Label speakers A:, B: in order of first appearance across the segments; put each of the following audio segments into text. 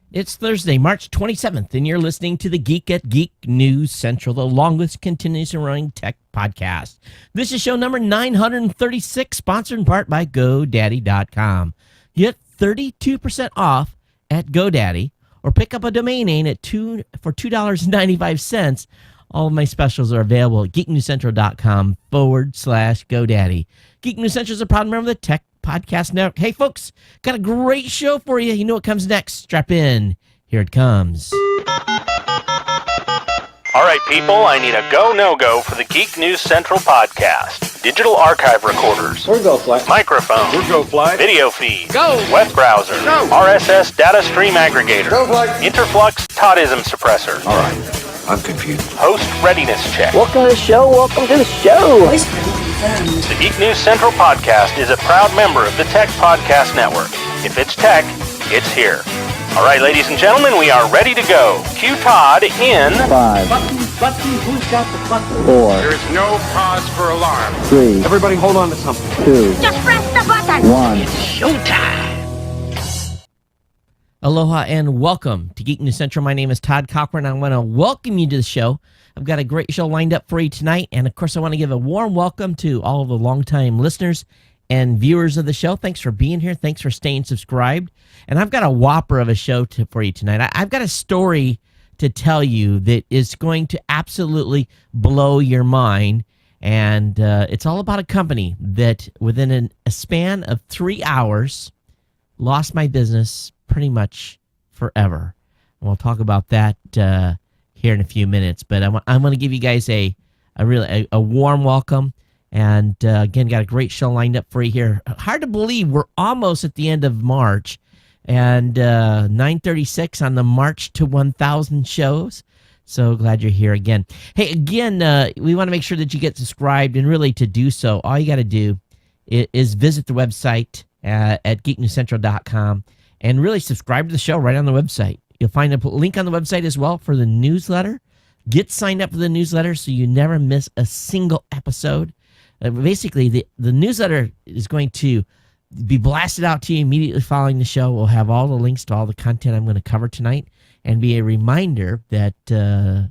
A: It's Thursday, March 27th, and you're listening to the Geek at Geek News Central, the longest continuously running tech podcast. This is show number 936, sponsored in part by GoDaddy.com. Get 32% off at GoDaddy, or pick up a domain name for $2.95. All of my specials are available at geeknewscentral.com/GoDaddy. Geek News Central is a proud member of the Tech Podcast Network. Hey, folks, got a great show for you. You know what comes next. Strap in. Here it comes.
B: All right, people, I need a go, no-go for the Geek News Central podcast. Digital archive recorders.
C: We're go fly.
B: Microphone.
C: We're go fly.
B: Video feed.
C: Go.
B: Web browser.
C: Go.
B: RSS data stream aggregator.
C: Go fly.
B: Interflux Toddism suppressor.
C: All right, I'm confused.
B: Host readiness check.
D: Welcome to the show. Welcome to the show.
B: The Geek News Central podcast is a proud member of the Tech Podcast Network. If it's tech, it's here. All right, ladies and gentlemen, we are ready to go. Cue Todd in
D: 5,
E: Button, who's got the button?
D: 4,
F: There is no cause for alarm.
D: 3,
C: Everybody hold on to something.
D: 2,
E: Just press the button.
D: 1.
A: Aloha and welcome to Geek News Central. My name is Todd Cochran. I want to welcome you to the show. I've got a great show lined up for you tonight. And, of course, I want to give a warm welcome to all of the longtime listeners and viewers of the show. Thanks for being here. Thanks for staying subscribed. And I've got a whopper of a show for you tonight. I've got a story to tell you that is going to absolutely blow your mind. And it's all about a company that within a span of 3 hours lost my business pretty much forever. And we'll talk about that here in a few minutes. But I'm going to give you guys a warm welcome. And again, got a great show lined up for you here. Hard to believe we're almost at the end of March. And 936 on the March to 1,000 shows. So glad you're here again. Hey, again, we want to make sure that you get subscribed. And really, to do so, all you got to do is visit the website at geeknewscentral.com and really subscribe to the show right on the website. You'll find a link on the website as well for the newsletter. Get signed up for the newsletter so you never miss a single episode. Basically, the newsletter is going to be blasted out to you immediately following the show. We'll have all the links to all the content I'm going to cover tonight and be a reminder that the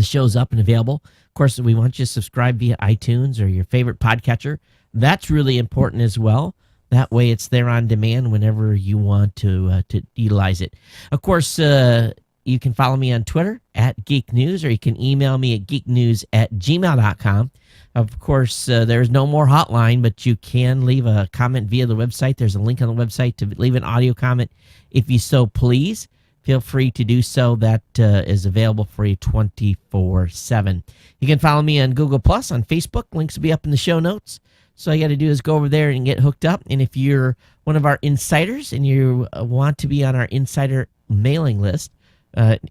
A: show's up and available. Of course, we want you to subscribe via iTunes or your favorite podcatcher. That's really important as well. That way it's there on demand whenever you want to utilize it. Of course, you can follow me on Twitter at Geek News, or you can email me at geeknews@gmail.com. Of course, there's no more hotline, but you can leave a comment via the website. There's a link on the website to leave an audio comment if you so please. Feel free to do so. That is available for you 24/7. You can follow me on Google+, on Facebook. Links will be up in the show notes. So all you got to do is go over there and get hooked up. And if you're one of our insiders and you want to be on our insider mailing list,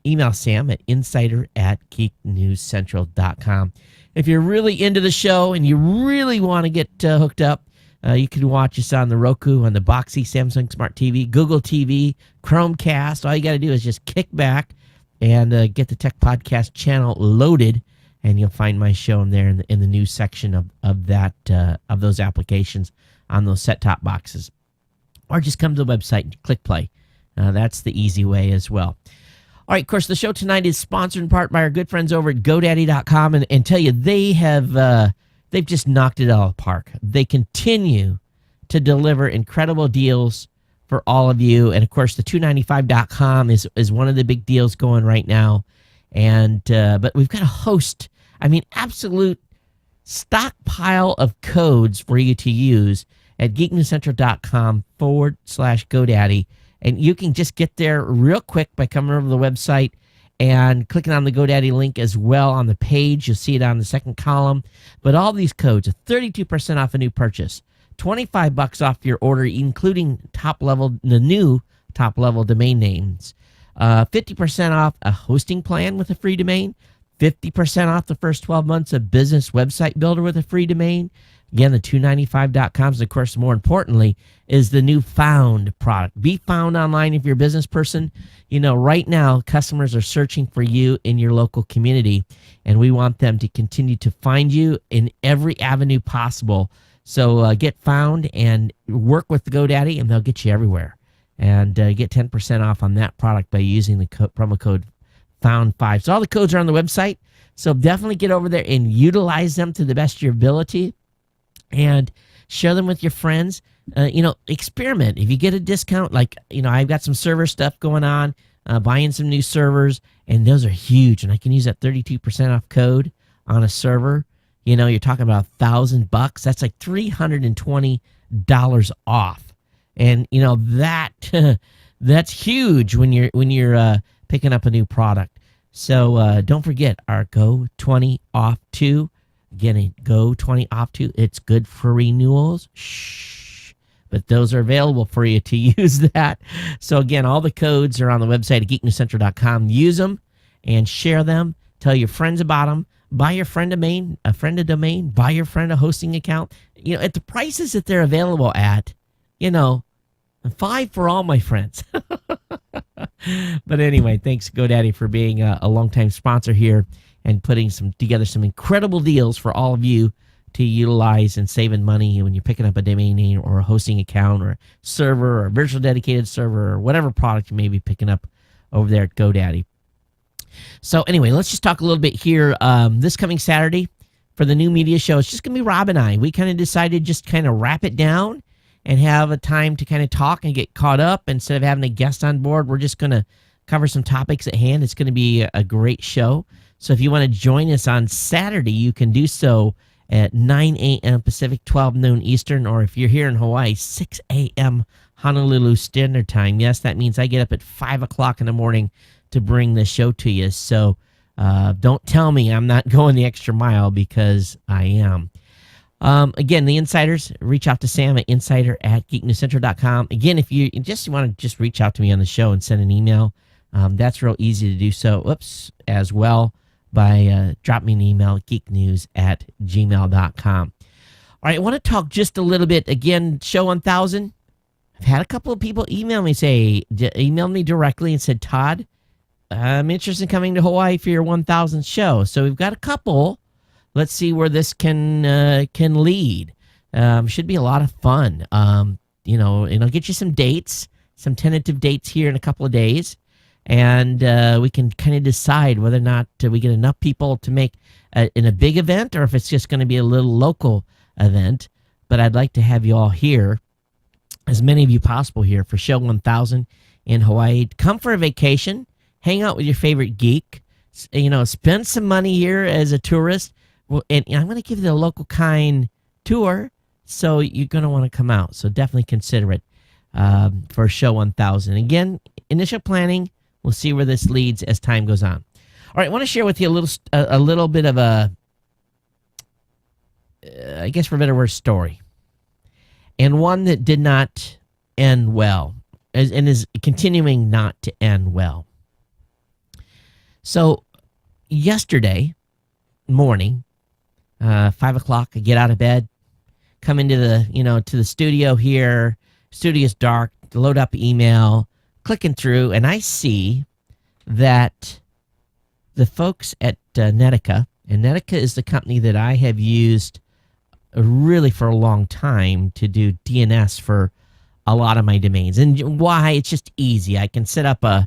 A: email Sam at insider@geeknewscentral.com. If you're really into the show and you really want to get hooked up, you can watch us on the Roku, on the Boxy, Samsung Smart TV, Google TV, Chromecast. All you got to do is just kick back and get the Tech Podcast channel loaded, and you'll find my show in there in the news section of those applications on those set-top boxes. Or just come to the website and click play. That's the easy way as well. All right, of course, the show tonight is sponsored in part by our good friends over at GoDaddy.com, and tell you they've just knocked it out of the park. They continue to deliver incredible deals for all of you, and of course, the $295.com is one of the big deals going right now. And but we've got a host, absolute stockpile of codes for you to use at geeknewscentral.com/GoDaddy. And you can just get there real quick by coming over to the website and clicking on the GoDaddy link as well on the page. You'll see it on the second column. But all these codes are 32% off a new purchase, $25 off your order, including the new top-level domain names, 50% off a hosting plan with a free domain, 50% off the first 12 months of Business Website Builder with a free domain. Again, the $295.coms, of course, more importantly, is the new Found product. Be found online if you're a business person. Right now, customers are searching for you in your local community, and we want them to continue to find you in every avenue possible. So get Found and work with GoDaddy, and they'll get you everywhere. and get 10% off on that product by using the promo code FOUND5. So all the codes are on the website. So definitely get over there and utilize them to the best of your ability and share them with your friends. Experiment. If you get a discount, I've got some server stuff going on, buying some new servers, and those are huge. And I can use that 32% off code on a server. You're talking about $1,000. That's like $320 off. And that's huge when you're picking up a new product. So don't forget our Go 20 off 2. Again, a Go 20 off 2. It's good for renewals. Shh. But those are available for you to use that. So again, all the codes are on the website at geeknewscentral.com. Use them and share them. Tell your friends about them. Buy your friend a domain. Buy your friend a hosting account. At the prices that they're available at, 5 for all my friends. But anyway, thanks GoDaddy for being a longtime sponsor here and putting together some incredible deals for all of you to utilize and saving money when you're picking up a domain name or a hosting account or a server or a virtual dedicated server or whatever product you may be picking up over there at GoDaddy. So anyway, let's just talk a little bit here. This coming Saturday for the new media show, it's just going to be Rob and I. We kind of decided just kind of wrap it down and have a time to kind of talk and get caught up. Instead of having a guest on board, we're just going to cover some topics at hand. It's going to be a great show. So if you want to join us on Saturday, you can do so at 9 a.m. Pacific, 12 noon Eastern, or if you're here in Hawaii, 6 a.m. Honolulu Standard Time. Yes, that means I get up at 5 o'clock in the morning to bring the show to you. So don't tell me I'm not going the extra mile, because I am. Again, the insiders, reach out to Sam at insider@geeknewscentral.com. Again, if you just want to just reach out to me on the show and send an email, that's real easy to do so. As well by drop me an email at geeknews@gmail.com. All right, I want to talk just a little bit. Again, show 1000. I've had a couple of people email me directly and said, Todd, I'm interested in coming to Hawaii for your 1000th show. So we've got a couple. Let's see where this can lead. Should be a lot of fun. And I'll get you some dates, some tentative dates here in a couple of days, and we can kind of decide whether or not we get enough people to make in a big event, or if it's just going to be a little local event. But I'd like to have you all here, as many of you possible here for show 1000 in Hawaii. Come for a vacation, hang out with your favorite geek, spend some money here as a tourist. Well, and I'm going to give you the local kind tour, so you're going to want to come out. So definitely consider it for show 1000. Again, initial planning. We'll see where this leads as time goes on. All right, I want to share with you a little bit of a, I guess for a better word, story, and one that did not end well, and is continuing not to end well. So yesterday morning, 5 o'clock, I get out of bed, come into to the studio here. Studio's dark, load up email, clicking through, and I see that the folks at Netica, and Netica is the company that I have used really for a long time to do DNS for a lot of my domains. And why? It's just easy. I can set up a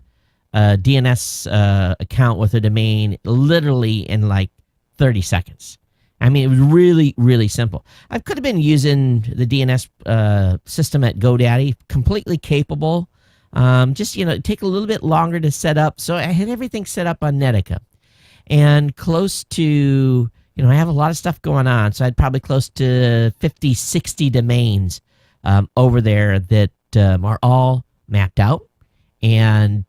A: DNS account with a domain literally in like 30 seconds. I mean, it was really, really simple. I could have been using the DNS system at GoDaddy, completely capable. Just, take a little bit longer to set up. So I had everything set up on Netica. And close to, I have a lot of stuff going on. So I had probably close to 50, 60 domains over there that are all mapped out and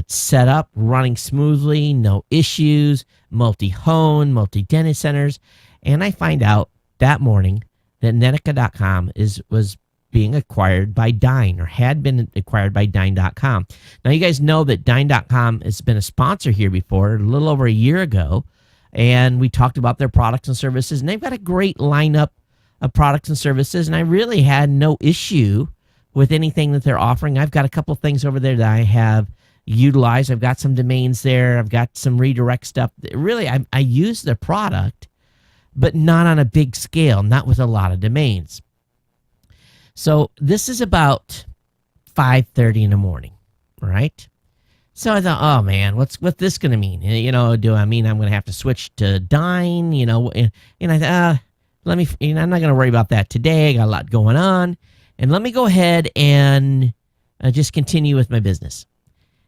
A: set up, running smoothly, no issues, multi-home, multi-DNS centers. And I find out that morning that Netica.com was being acquired by Dyn, or had been acquired by Dyn.com. Now, you guys know that Dyn.com has been a sponsor here before, a little over a year ago, and we talked about their products and services, and they've got a great lineup of products and services, and I really had no issue with anything that they're offering. I've got a couple of things over there that I have utilized. I've got some domains there. I've got some redirect stuff. Really, I use their product, but not on a big scale, not with a lot of domains. So this is about 5:30 in the morning, right? So I thought, oh man, what's this going to mean? Do I mean I'm going to have to switch to Dine? And I thought, let me. I'm not going to worry about that today. I got a lot going on, and let me go ahead and just continue with my business.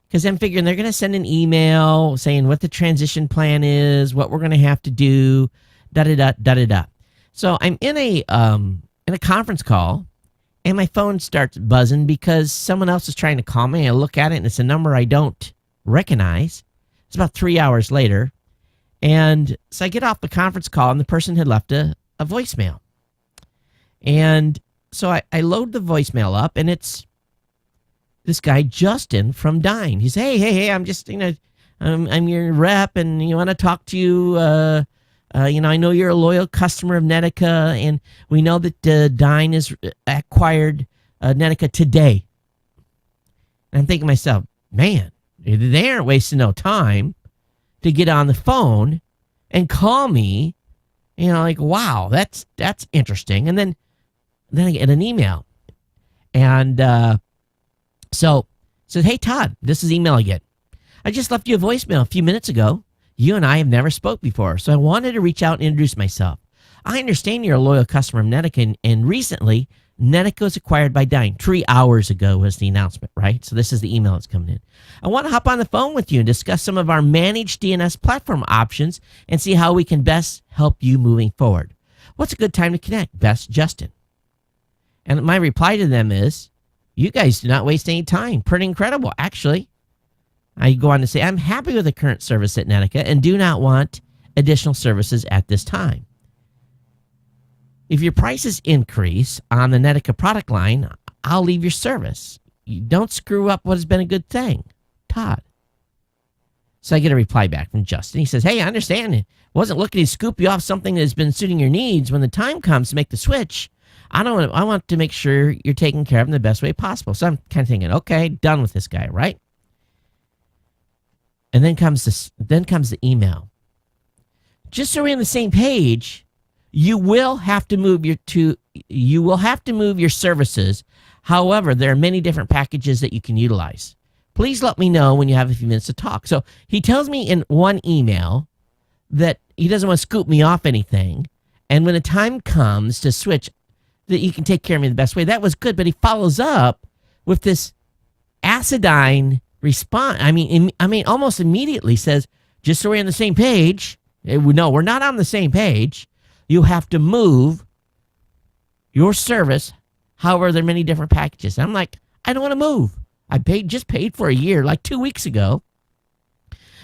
A: Because I'm figuring they're going to send an email saying what the transition plan is, what we're going to have to do, da-da-da. So I'm in a conference call, and my phone starts buzzing because someone else is trying to call me. I look at it, and it's a number I don't recognize. It's about 3 hours later. And so I get off the conference call, and the person had left a voicemail. And so I load the voicemail up, and it's this guy, Justin, from Dine. He's, hey, I'm just, I'm your rep, and you want to talk to you. I know you're a loyal customer of Netica, and we know that Dine has acquired Netica today. And I'm thinking to myself, man, they aren't wasting no time to get on the phone and call me. Wow, that's interesting. And then I get an email, and so said, hey Todd, this is email again. I just left you a voicemail a few minutes ago. You and I have never spoke before, so I wanted to reach out and introduce myself. I understand you're a loyal customer of Netica, and recently, Netica was acquired by Dine. 3 hours ago was the announcement, right? So this is the email that's coming in. I want to hop on the phone with you and discuss some of our managed DNS platform options and see how we can best help you moving forward. What's a good time to connect? Best, Justin. And my reply to them is, you guys do not waste any time. Pretty incredible, actually. I go on to say, I'm happy with the current service at Netica and do not want additional services at this time. If your prices increase on the Netica product line, I'll leave your service. You don't screw up what has been a good thing. Todd. So I get a reply back from Justin. He says, hey, I understand it. Wasn't looking to scoop you off something that has been suiting your needs. When the time comes to make the switch, I want to make sure you're taking care of them the best way possible. So I'm kind of thinking, okay, done with this guy, right? And then comes the email. Just so we're on the same page, you will have to move your services. However, there are many different packages that you can utilize. Please let me know when you have a few minutes to talk. So he tells me in one email that he doesn't want to scoop me off anything, and when the time comes to switch, that you can take care of me the best way. That was good, but he follows up with this acidine response. I mean, almost immediately says, just so we're on the same page. No, we're not on the same page. You have to move your service. However, there are many different packages. I'm like, I don't want to move. I just paid for a year, like 2 weeks ago.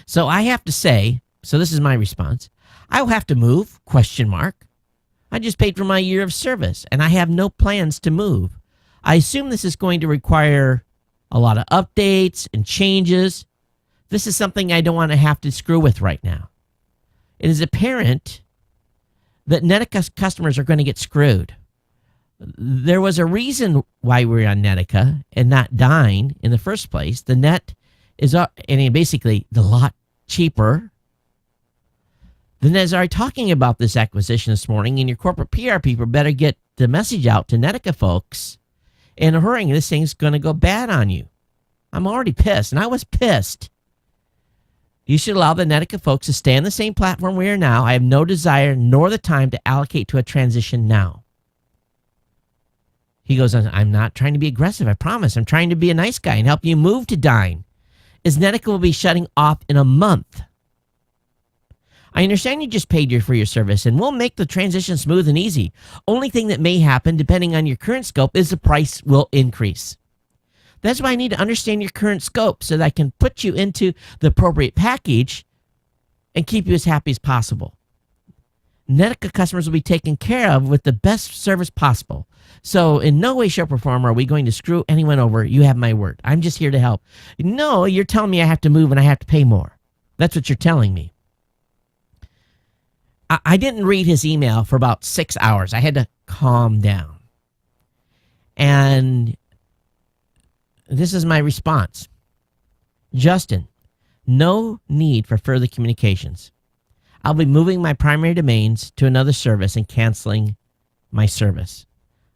A: So I have to say, so this is my response. I will have to move, ? I just paid for my year of service, and I have no plans to move. I assume this is going to require a lot of updates and changes. This is something I don't want to have to screw with right now. It is apparent that Netica customers are going to get screwed. There was a reason why we're on Netica and not Dine in the first place. The net is basically the lot cheaper. The net is already talking about this acquisition this morning, and your corporate PR people better get the message out to Netica folks in a hurry. This thing's going to go bad on you. I'm already pissed, and I was pissed. You should allow the Netica folks to stay on the same platform we are now. I have no desire nor the time to allocate to a transition now. He goes on, I'm not trying to be aggressive, I promise. I'm trying to be a nice guy and help you move to Dine, as Netica will be shutting off in a month. I understand you just paid for your service, and we'll make the transition smooth and easy. Only thing that may happen, depending on your current scope, is the price will increase. That's why I need to understand your current scope so that I can put you into the appropriate package and keep you as happy as possible. Netica customers will be taken care of with the best service possible. So in no way, shape, or form are we going to screw anyone over. You have my word. I'm just here to help. No, you're telling me I have to move and I have to pay more. That's what you're telling me. I didn't read his email for about 6 hours. I had to calm down. And this is my response. Justin, no need for further communications. I'll be moving my primary domains to another service and canceling my service.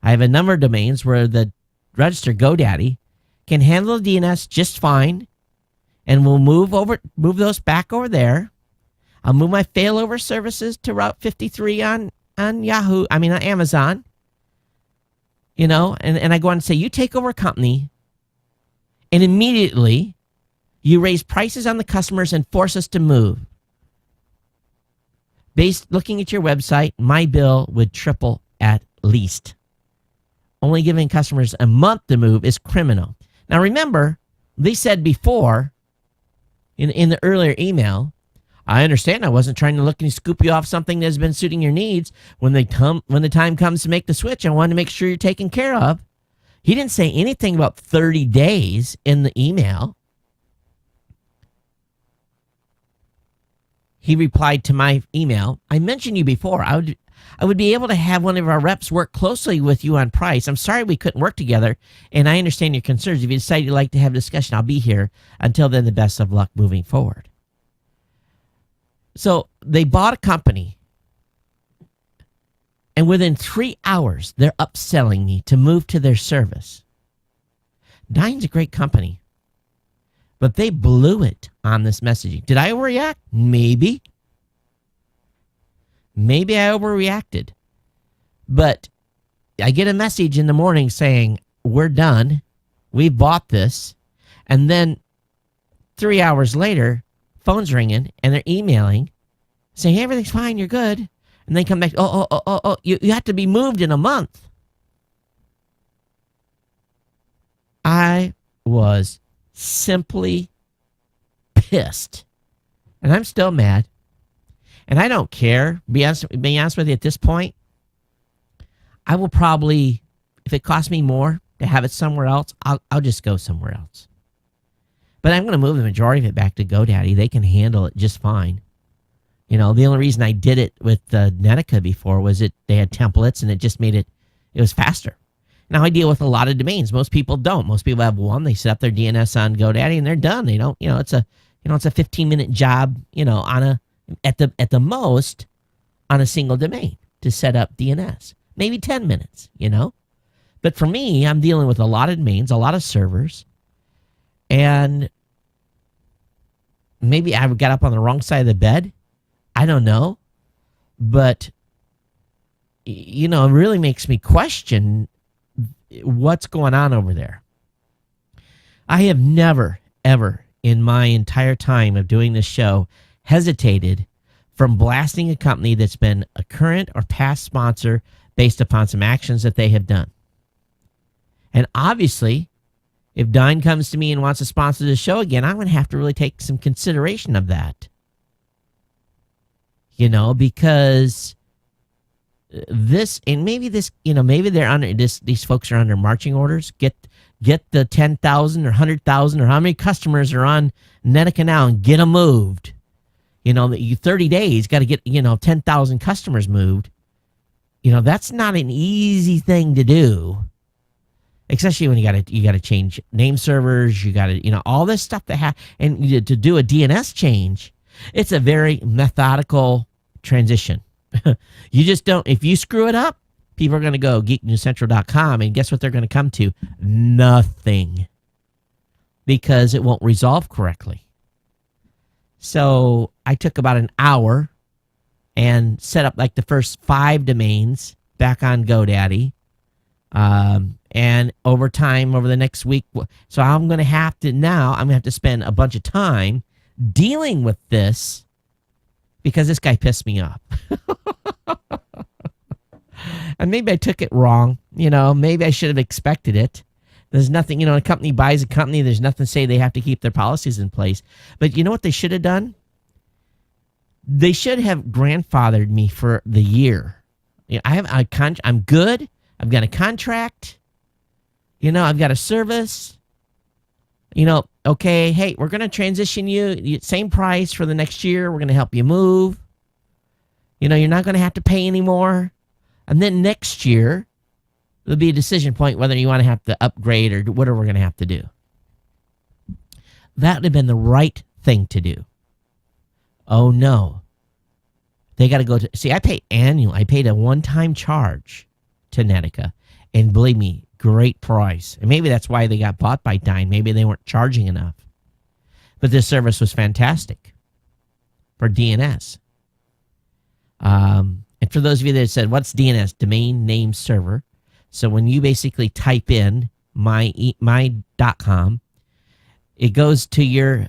A: I have a number of domains where the registered GoDaddy can handle the DNS just fine, and we'll move those back over there. I'll move my failover services to Route 53 on on Amazon. And I go on and say, you take over a company, and immediately you raise prices on the customers and force us to move. Looking at your website, my bill would triple at least. Only giving customers a month to move is criminal. Now remember, they said before, in the earlier email, I understand I wasn't trying to look and scoop you off something that's been suiting your needs. When the time comes to make the switch, I wanted to make sure you're taken care of. He didn't say anything about 30 days in the email. He replied to my email, I mentioned you before. I would be able to have one of our reps work closely with you on price. I'm sorry we couldn't work together, and I understand your concerns. If you decide you'd like to have a discussion, I'll be here. Until then, the best of luck moving forward. So they bought a company, and within 3 hours, they're upselling me to move to their service. Dine's a great company, but they blew it on this messaging. Did I overreact? Maybe. Maybe I overreacted. But I get a message in the morning saying, we're done. We bought this. And then 3 hours later, phone's ringing and they're emailing saying, hey, everything's fine, you're good. And they come back, you have to be moved in a month. I was simply pissed. And I'm still mad. And I don't care. Be honest with you, at this point, I will probably, if it costs me more to have it somewhere else, I'll just go somewhere else. But I'm going to move the majority of it back to GoDaddy. They can handle it just fine. The only reason I did it with Netica before was they had templates and it just made it was faster. Now I deal with a lot of domains. Most people don't. Most people have one. They set up their DNS on GoDaddy and they're done. They don't. It's a 15-minute job. At the most on a single domain to set up DNS. Maybe 10 minutes. But for me, I'm dealing with a lot of domains, a lot of servers, and maybe I got up on the wrong side of the bed. I don't know. But, it really makes me question what's going on over there. I have never, ever in my entire time of doing this show hesitated from blasting a company that's been a current or past sponsor based upon some actions that they have done. And obviously, if Dine comes to me and wants to sponsor the show again, I'm going to have to really take some consideration of that. Because this, and maybe this, maybe they're under this. These folks are under marching orders. Get the 10,000 or 100,000 or how many customers are on Netica now and get them moved. 30 days got to get 10,000 customers moved. That's not an easy thing to do. Especially when you got to change name servers, you got to all this stuff and to do a DNS change. It's a very methodical transition. You just don't. If you screw it up, people are going to go geeknewscentral.com, and guess what they're going to come to? Nothing, because it won't resolve correctly. So I took about an hour and set up like the first 5 domains back on GoDaddy. And over time, over the next week, so I'm going to have to spend a bunch of time dealing with this because this guy pissed me off. And maybe I took it wrong. Maybe I should have expected it. There's nothing, a company buys a company. There's nothing to say they have to keep their policies in place. But you know what they should have done? They should have grandfathered me for the year. I'm good. I've got a contract. I've got a service. Okay, hey, we're going to transition you. Same price for the next year. We're going to help you move. You're not going to have to pay anymore. And then next year, there'll be a decision point whether you want to have to upgrade or whatever we're going to have to do. That would have been the right thing to do. Oh, no. They got to I pay annual. I paid a one-time charge to Netica. And believe me, great price. And maybe that's why they got bought by Dyn. Maybe they weren't charging enough. But this service was fantastic for DNS. And for those of you that said, what's DNS? Domain Name Server. So when you basically type in my.com, it goes to your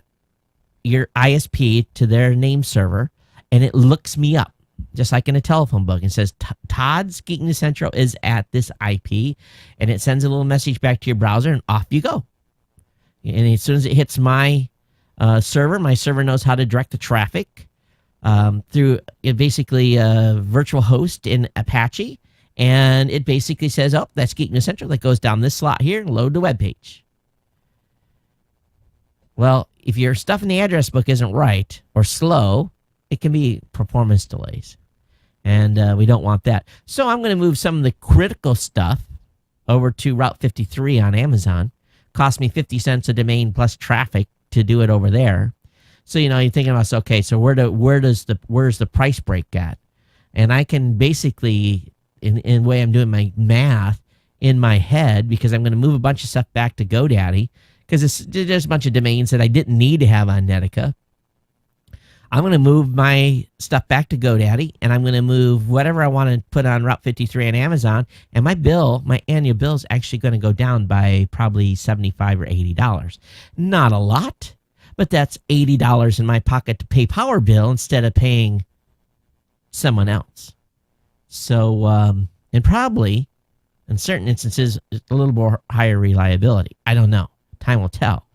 A: ISP, to their name server, and it looks me up, just like in a telephone book. It says, Todd's Geek News Central is at this IP, and it sends a little message back to your browser, and off you go. And as soon as it hits my server, my server knows how to direct the traffic through basically a virtual host in Apache, and it basically says, oh, that's Geek News Central. That goes down this slot here and load the web page. Well, if your stuff in the address book isn't right or slow, it can be performance delays. And we don't want that. So I'm going to move some of the critical stuff over to Route 53 on Amazon. Cost me 50 cents a domain plus traffic to do it over there. So, you're thinking about, okay, so where's the price break at? And I can basically, in the way I'm doing my math in my head, because I'm going to move a bunch of stuff back to GoDaddy, because there's a bunch of domains that I didn't need to have on Netica. I'm going to move my stuff back to GoDaddy, and I'm going to move whatever I want to put on Route 53 on Amazon, and my annual bill is actually going to go down by probably $75 or $80. Not a lot, but that's $80 in my pocket to pay power bill instead of paying someone else. So, and probably, in certain instances, a little more higher reliability. I don't know. Time will tell.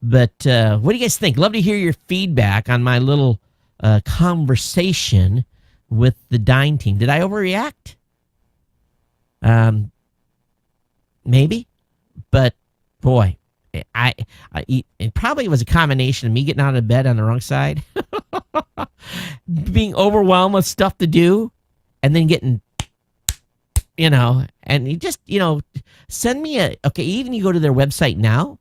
A: But what do you guys think? Love to hear your feedback on my little conversation with the Dyn team. Did I overreact? Maybe. But, boy, it probably was a combination of me getting out of bed on the wrong side, being overwhelmed with stuff to do, and then getting, and you just, send me even you go to their website now,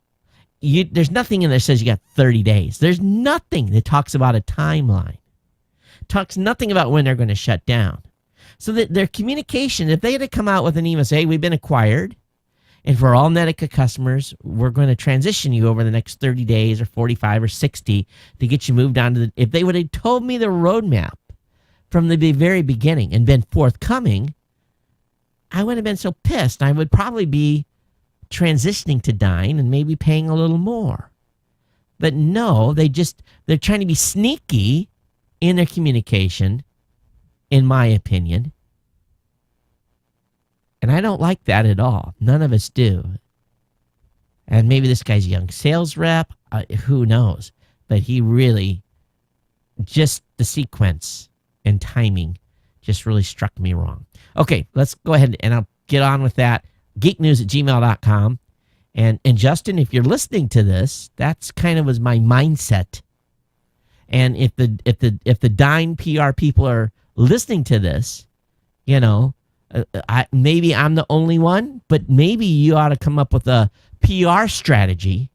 A: there's nothing in there that says you got 30 days. There's nothing that talks about a timeline. Talks nothing about when they're going to shut down. So that their communication, if they had to come out with an email, say, hey, we've been acquired, and for all Netica customers, we're going to transition you over the next 30 days or 45 or 60 to get you moved on to if they would have told me the roadmap from the very beginning and been forthcoming, I wouldn't have been so pissed. I would probably be transitioning to Dyn and maybe paying a little more. But no, they're trying to be sneaky in their communication, in my opinion. And I don't like that at all. None of us do. And maybe this guy's a young sales rep. Who knows? But he really, just the sequence and timing just really struck me wrong. Okay, let's go ahead and I'll get on with that. geeknews@gmail.com. And Justin, if you're listening to this, that's kind of was my mindset. And if the Dyn PR people are listening to this, maybe I'm the only one, but maybe you ought to come up with a PR strategy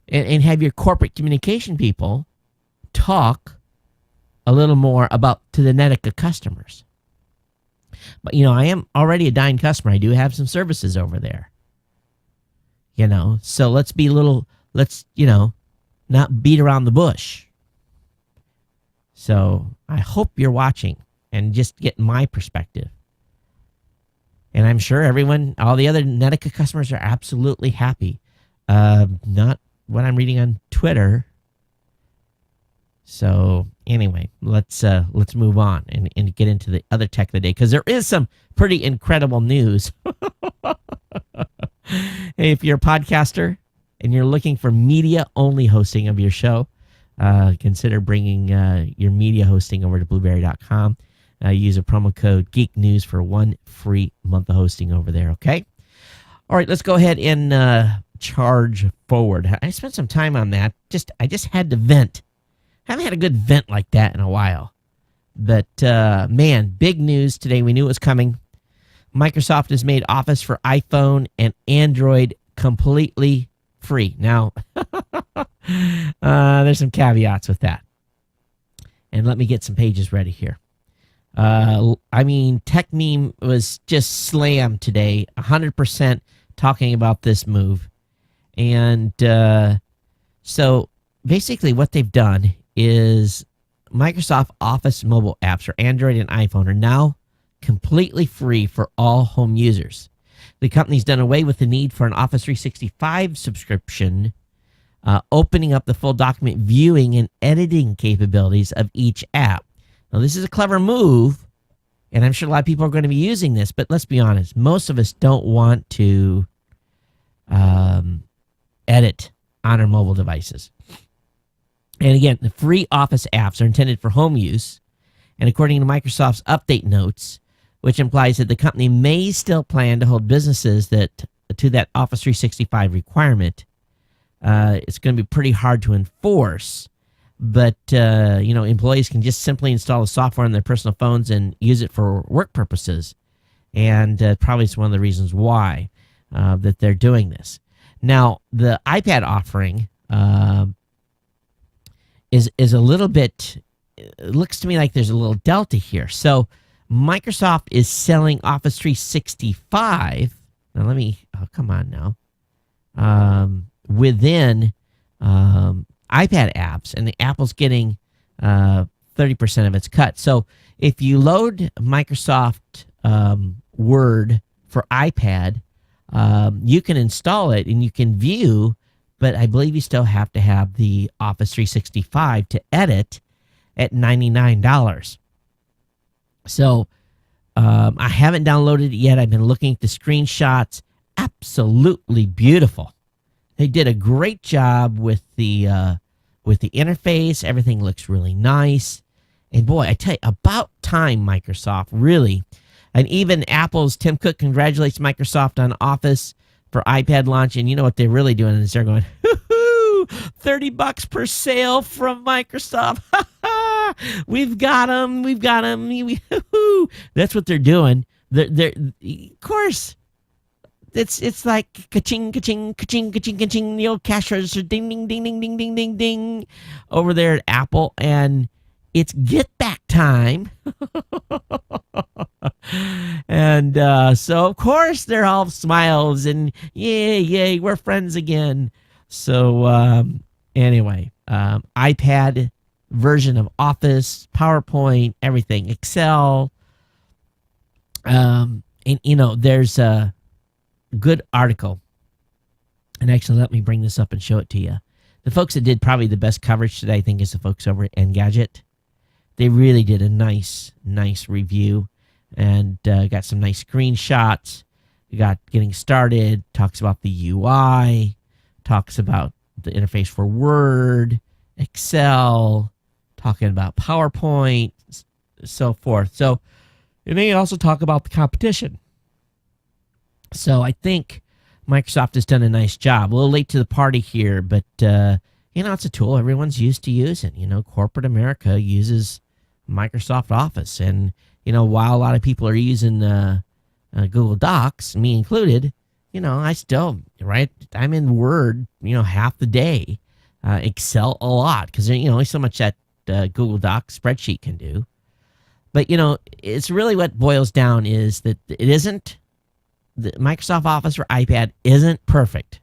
A: and have your corporate communication people talk a little more about to the Netica customers. But, I am already a Dyn customer. I do have some services over there. So let's not beat around the bush. So I hope you're watching and just get my perspective. And I'm sure all the other Netica customers are absolutely happy. Not what I'm reading on Twitter. So anyway, let's move on and get into the other tech of the day, because there is some pretty incredible news. Hey, if you're a podcaster and you're looking for media-only hosting of your show, consider bringing your media hosting over to blueberry.com. Use a promo code GeekNews for 1 free month of hosting over there, okay? All right, let's go ahead and charge forward. I spent some time on that. I just had to vent. Haven't had a good vent like that in a while. But, man, big news today. We knew it was coming. Microsoft has made Office for iPhone and Android completely free. Now, there's some caveats with that. And let me get some pages ready here. Tech Meme was just slammed today, 100% talking about this move. And so basically what they've done is Microsoft Office mobile apps for Android and iPhone are now completely free for all home users. The company's done away with the need for an Office 365 subscription, opening up the full document viewing and editing capabilities of each app. Now, this is a clever move, and I'm sure a lot of people are going to be using this, but let's be honest, most of us don't want to edit on our mobile devices. And again, the free Office apps are intended for home use, and according to Microsoft's update notes, which implies that the company may still plan to hold businesses to that Office 365 requirement, it's going to be pretty hard to enforce. But, employees can just simply install the software on their personal phones and use it for work purposes. And probably it's one of the reasons why that they're doing this. Now, the iPad offering is a little bit, it looks to me like there's a little delta here. So Microsoft is selling Office 365. Now, come on now. Within iPad apps, and the Apple's getting 30% of its cut. So if you load Microsoft Word for iPad, you can install it and you can view, but I believe you still have to have the Office 365 to edit at $99. So I haven't downloaded it yet. I've been looking at the screenshots. Absolutely beautiful. They did a great job with the interface. Everything looks really nice. And boy, I tell you, about time, Microsoft, really. And even Apple's Tim Cook congratulates Microsoft on Office for iPad launch. And you know what they're really doing is they're going, hoo-hoo, $30 per sale from Microsoft. We've got them. We've got them. That's what they're doing. They're of course. It's like ka-ching, ka-ching, ka-ching, ka-ching, ka-ching. The old cash register, ding, ding, ding, ding, ding, ding, ding, ding, over there at Apple, and it's get back time. And so of course they're all smiles and yay, we're friends again. So anyway, iPad version of Office, PowerPoint, everything, Excel, and there's a good article, and actually let me bring this up and show it to you. The folks that did probably the best coverage today, I think, is the folks over at Engadget. They really did a nice review, and got some nice screenshots. You got getting started, talks about the UI, talks about the interface for Word, Excel, talking about PowerPoint, so forth. So, and they also talk about the competition. So I think Microsoft has done a nice job. A little late to the party here, but, it's a tool everyone's used to using. Corporate America uses Microsoft Office. And, while a lot of people are using Google Docs, me included, I still, I'm in Word, half the day. Excel a lot because, only so much that Google Docs spreadsheet can do. But, it's really what boils down is that it isn't, the Microsoft Office for iPad isn't perfect,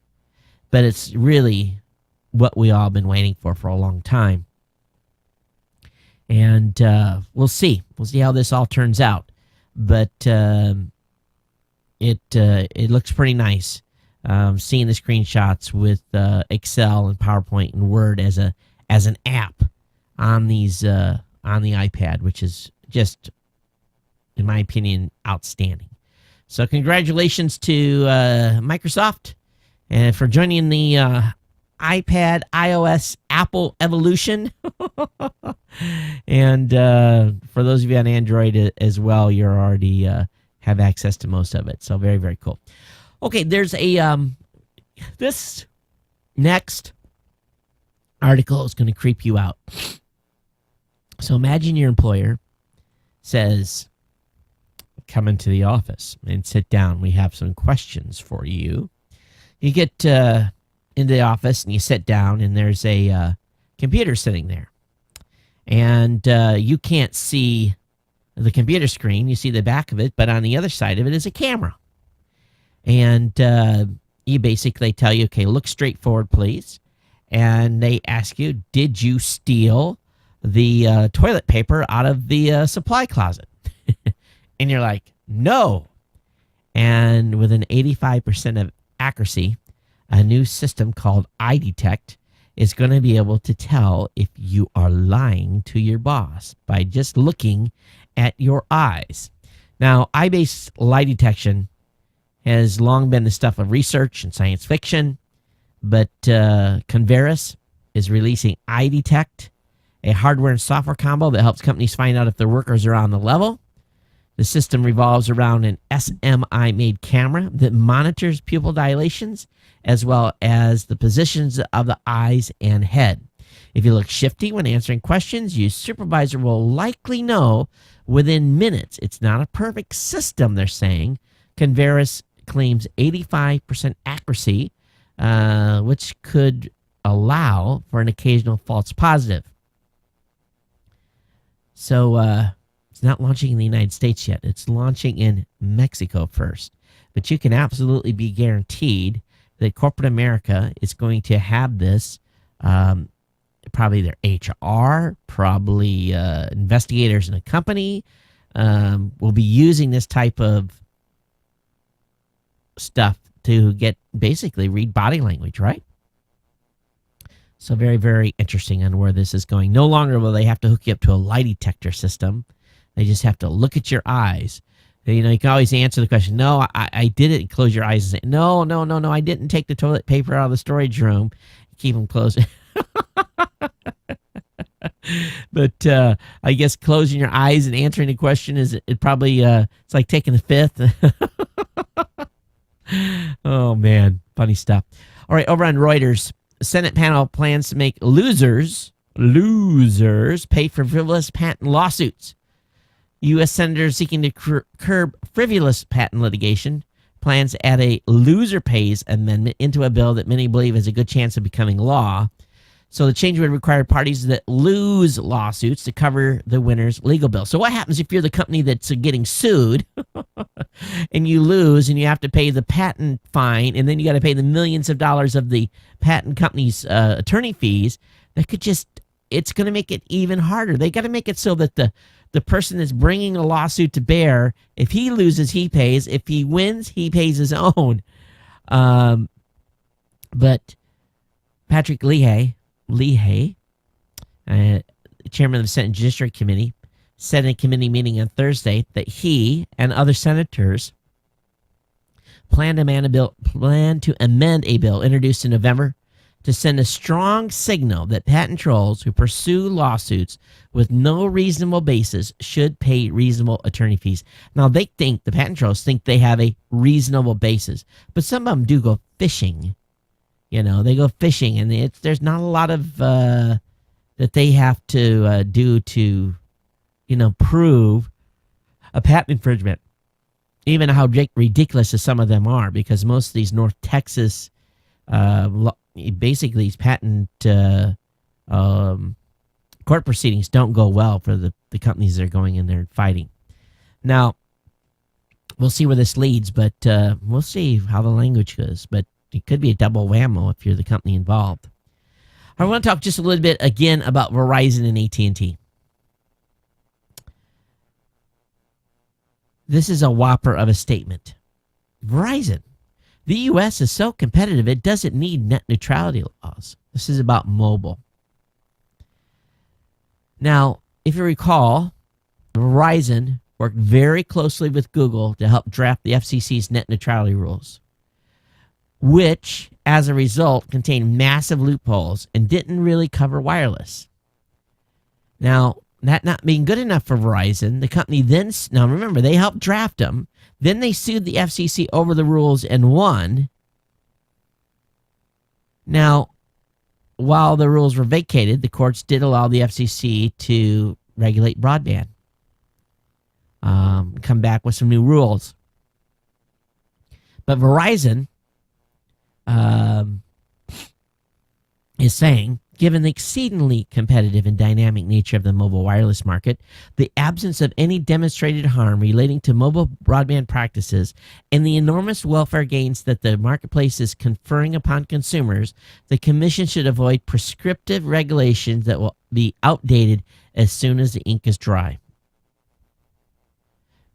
A: but it's really what we all been waiting for a long time. And we'll see. We'll see how this all turns out. But it looks pretty nice. Seeing the screenshots with Excel and PowerPoint and Word as an app on these on the iPad, which is just, in my opinion, outstanding. So congratulations to Microsoft and for joining the iPad, iOS, Apple evolution. And for those of you on Android as well, you already have access to most of it. So very, very cool. Okay, there's this next article is going to creep you out. So imagine your employer says, come into the office and sit down. We have some questions for you. You get into the office and you sit down, and there's a computer sitting there. And you can't see the computer screen. You see the back of it, but on the other side of it is a camera. And you basically tell you, okay, look straight forward, please. And they ask you, did you steal the toilet paper out of the supply closet? And you're like, no. And with an 85% of accuracy, a new system called iDetect is going to be able to tell if you are lying to your boss by just looking at your eyes. Now, eye-based lie detection has long been the stuff of research and science fiction, but Converus is releasing iDetect, a hardware and software combo that helps companies find out if their workers are on the level. The system revolves around an SMI-made camera that monitors pupil dilations as well as the positions of the eyes and head. If you look shifty when answering questions, your supervisor will likely know within minutes. It's not a perfect system, they're saying. Converus claims 85% accuracy, which could allow for an occasional false positive. So it's not launching in the United States yet. It's launching in Mexico first. But you can absolutely be guaranteed that corporate America is going to have this, probably their HR, probably investigators in a company will be using this type of stuff to basically read body language, right? So very, very interesting on where this is going. No longer will they have to hook you up to a lie detector system. They just have to look at your eyes. You know, you can always answer the question, no, I did it, and close your eyes and say, no, I didn't take the toilet paper out of the storage room. Keep them closed. But I guess closing your eyes and answering the question it's like taking the fifth. Oh, man. Funny stuff. All right, over on Reuters, the Senate panel plans to make losers pay for frivolous patent lawsuits. U.S. senators seeking to curb frivolous patent litigation plans to add a loser pays amendment into a bill that many believe has a good chance of becoming law. So the change would require parties that lose lawsuits to cover the winner's legal bill. So what happens if you're the company that's getting sued and you lose and you have to pay the patent fine and then you got to pay the millions of dollars of the patent company's attorney fees? It's going to make it even harder. They got to make it so that the person that's bringing a lawsuit to bear, if he loses, he pays. If he wins, he pays his own. But Patrick Leahy, chairman of the Senate Judiciary Committee, said in a committee meeting on Thursday that he and other senators plan to amend a bill introduced in November to send a strong signal that patent trolls who pursue lawsuits with no reasonable basis should pay reasonable attorney fees. Now, the patent trolls think they have a reasonable basis, but some of them do go fishing. You know, they go fishing, and there's not a lot of that they have to do to, prove a patent infringement, even how ridiculous as some of them are, because most of these North Texas basically these patent court proceedings don't go well for the companies that are going in there and fighting. Now, we'll see where this leads, but we'll see how the language goes. But it could be a double whammo if you're the company involved. I want to talk just a little bit again about Verizon and AT&T. This is a whopper of a statement. Verizon. The U.S. is so competitive, it doesn't need net neutrality laws. This is about mobile. Now, if you recall, Verizon worked very closely with Google to help draft the FCC's net neutrality rules, which, as a result, contained massive loopholes and didn't really cover wireless. Now, that not being good enough for Verizon, the company now remember, they helped draft them. Then they sued the FCC over the rules and won. Now, while the rules were vacated, the courts did allow the FCC to regulate broadband, come back with some new rules. But Verizon is saying Given the exceedingly competitive and dynamic nature of the mobile wireless market, the absence of any demonstrated harm relating to mobile broadband practices, and the enormous welfare gains that the marketplace is conferring upon consumers, the Commission should avoid prescriptive regulations that will be outdated as soon as the ink is dry.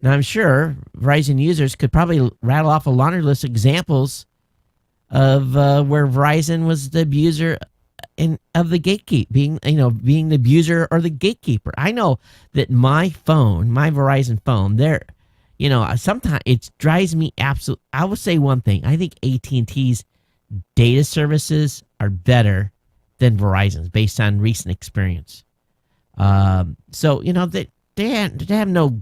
A: Now, I'm sure Verizon users could probably rattle off a laundry list of examples of where Verizon was the abuser of the gatekeep, being the abuser or the gatekeeper. I know that my Verizon phone, sometimes it drives me absolute. I will say one thing: I think AT&T's data services are better than Verizon's based on recent experience. So they have no,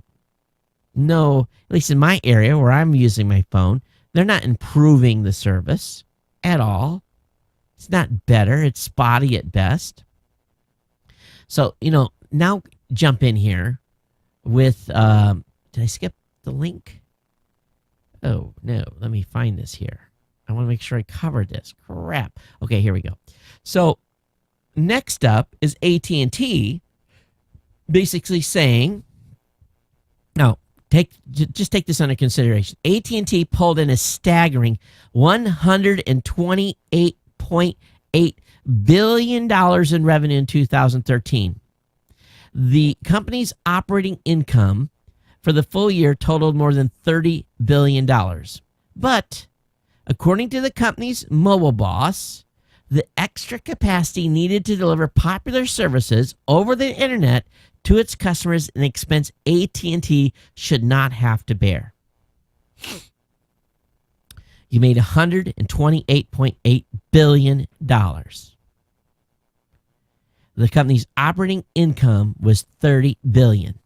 A: at least in my area where I'm using my phone, they're not improving the service at all. It's not better. It's spotty at best. So, now jump in here with, did I skip the link? Oh, no. Let me find this here. I want to make sure I covered this. Crap. Okay, here we go. So, next up is AT&T basically saying, no, just take this under consideration. AT&T pulled in a staggering $128.8 billion in revenue in 2013. The company's operating income for the full year totaled more than $30 billion. But according to the company's mobile boss, the extra capacity needed to deliver popular services over the internet to its customers, an expense AT&T should not have to bear. You made $128.8 billion. The company's operating income was $30 billion.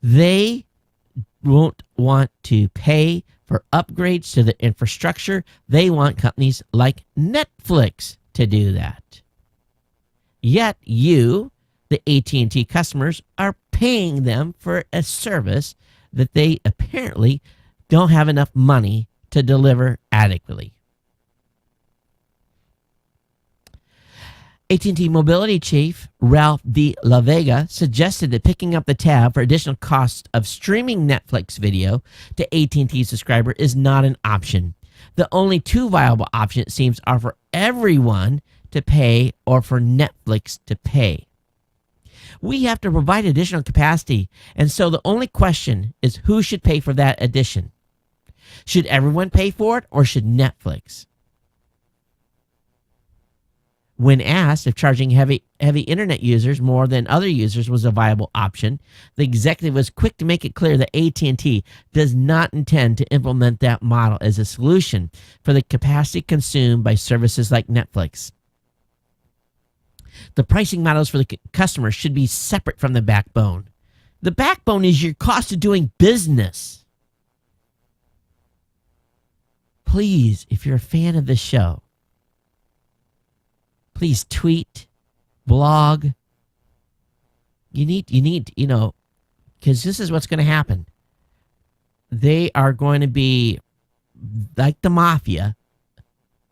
A: They won't want to pay for upgrades to the infrastructure. They want companies like Netflix to do that. Yet you, the AT&T customers, are paying them for a service that they apparently don't have enough money to deliver adequately. AT&T Mobility Chief Ralph de la Vega suggested that picking up the tab for additional costs of streaming Netflix video to AT&T subscriber is not an option. The only two viable options, it seems, are for everyone to pay or for Netflix to pay. We have to provide additional capacity, and so the only question is who should pay for that addition. Should everyone pay for it, or should Netflix? When asked if charging heavy internet users more than other users was a viable option, the executive was quick to make it clear that AT&T does not intend to implement that model as a solution for the capacity consumed by services like Netflix. The pricing models for the customer should be separate from the backbone. The backbone is your cost of doing business. Please, if you're a fan of this show, please tweet, blog. You need, because this is what's going to happen. They are going to be like the mafia.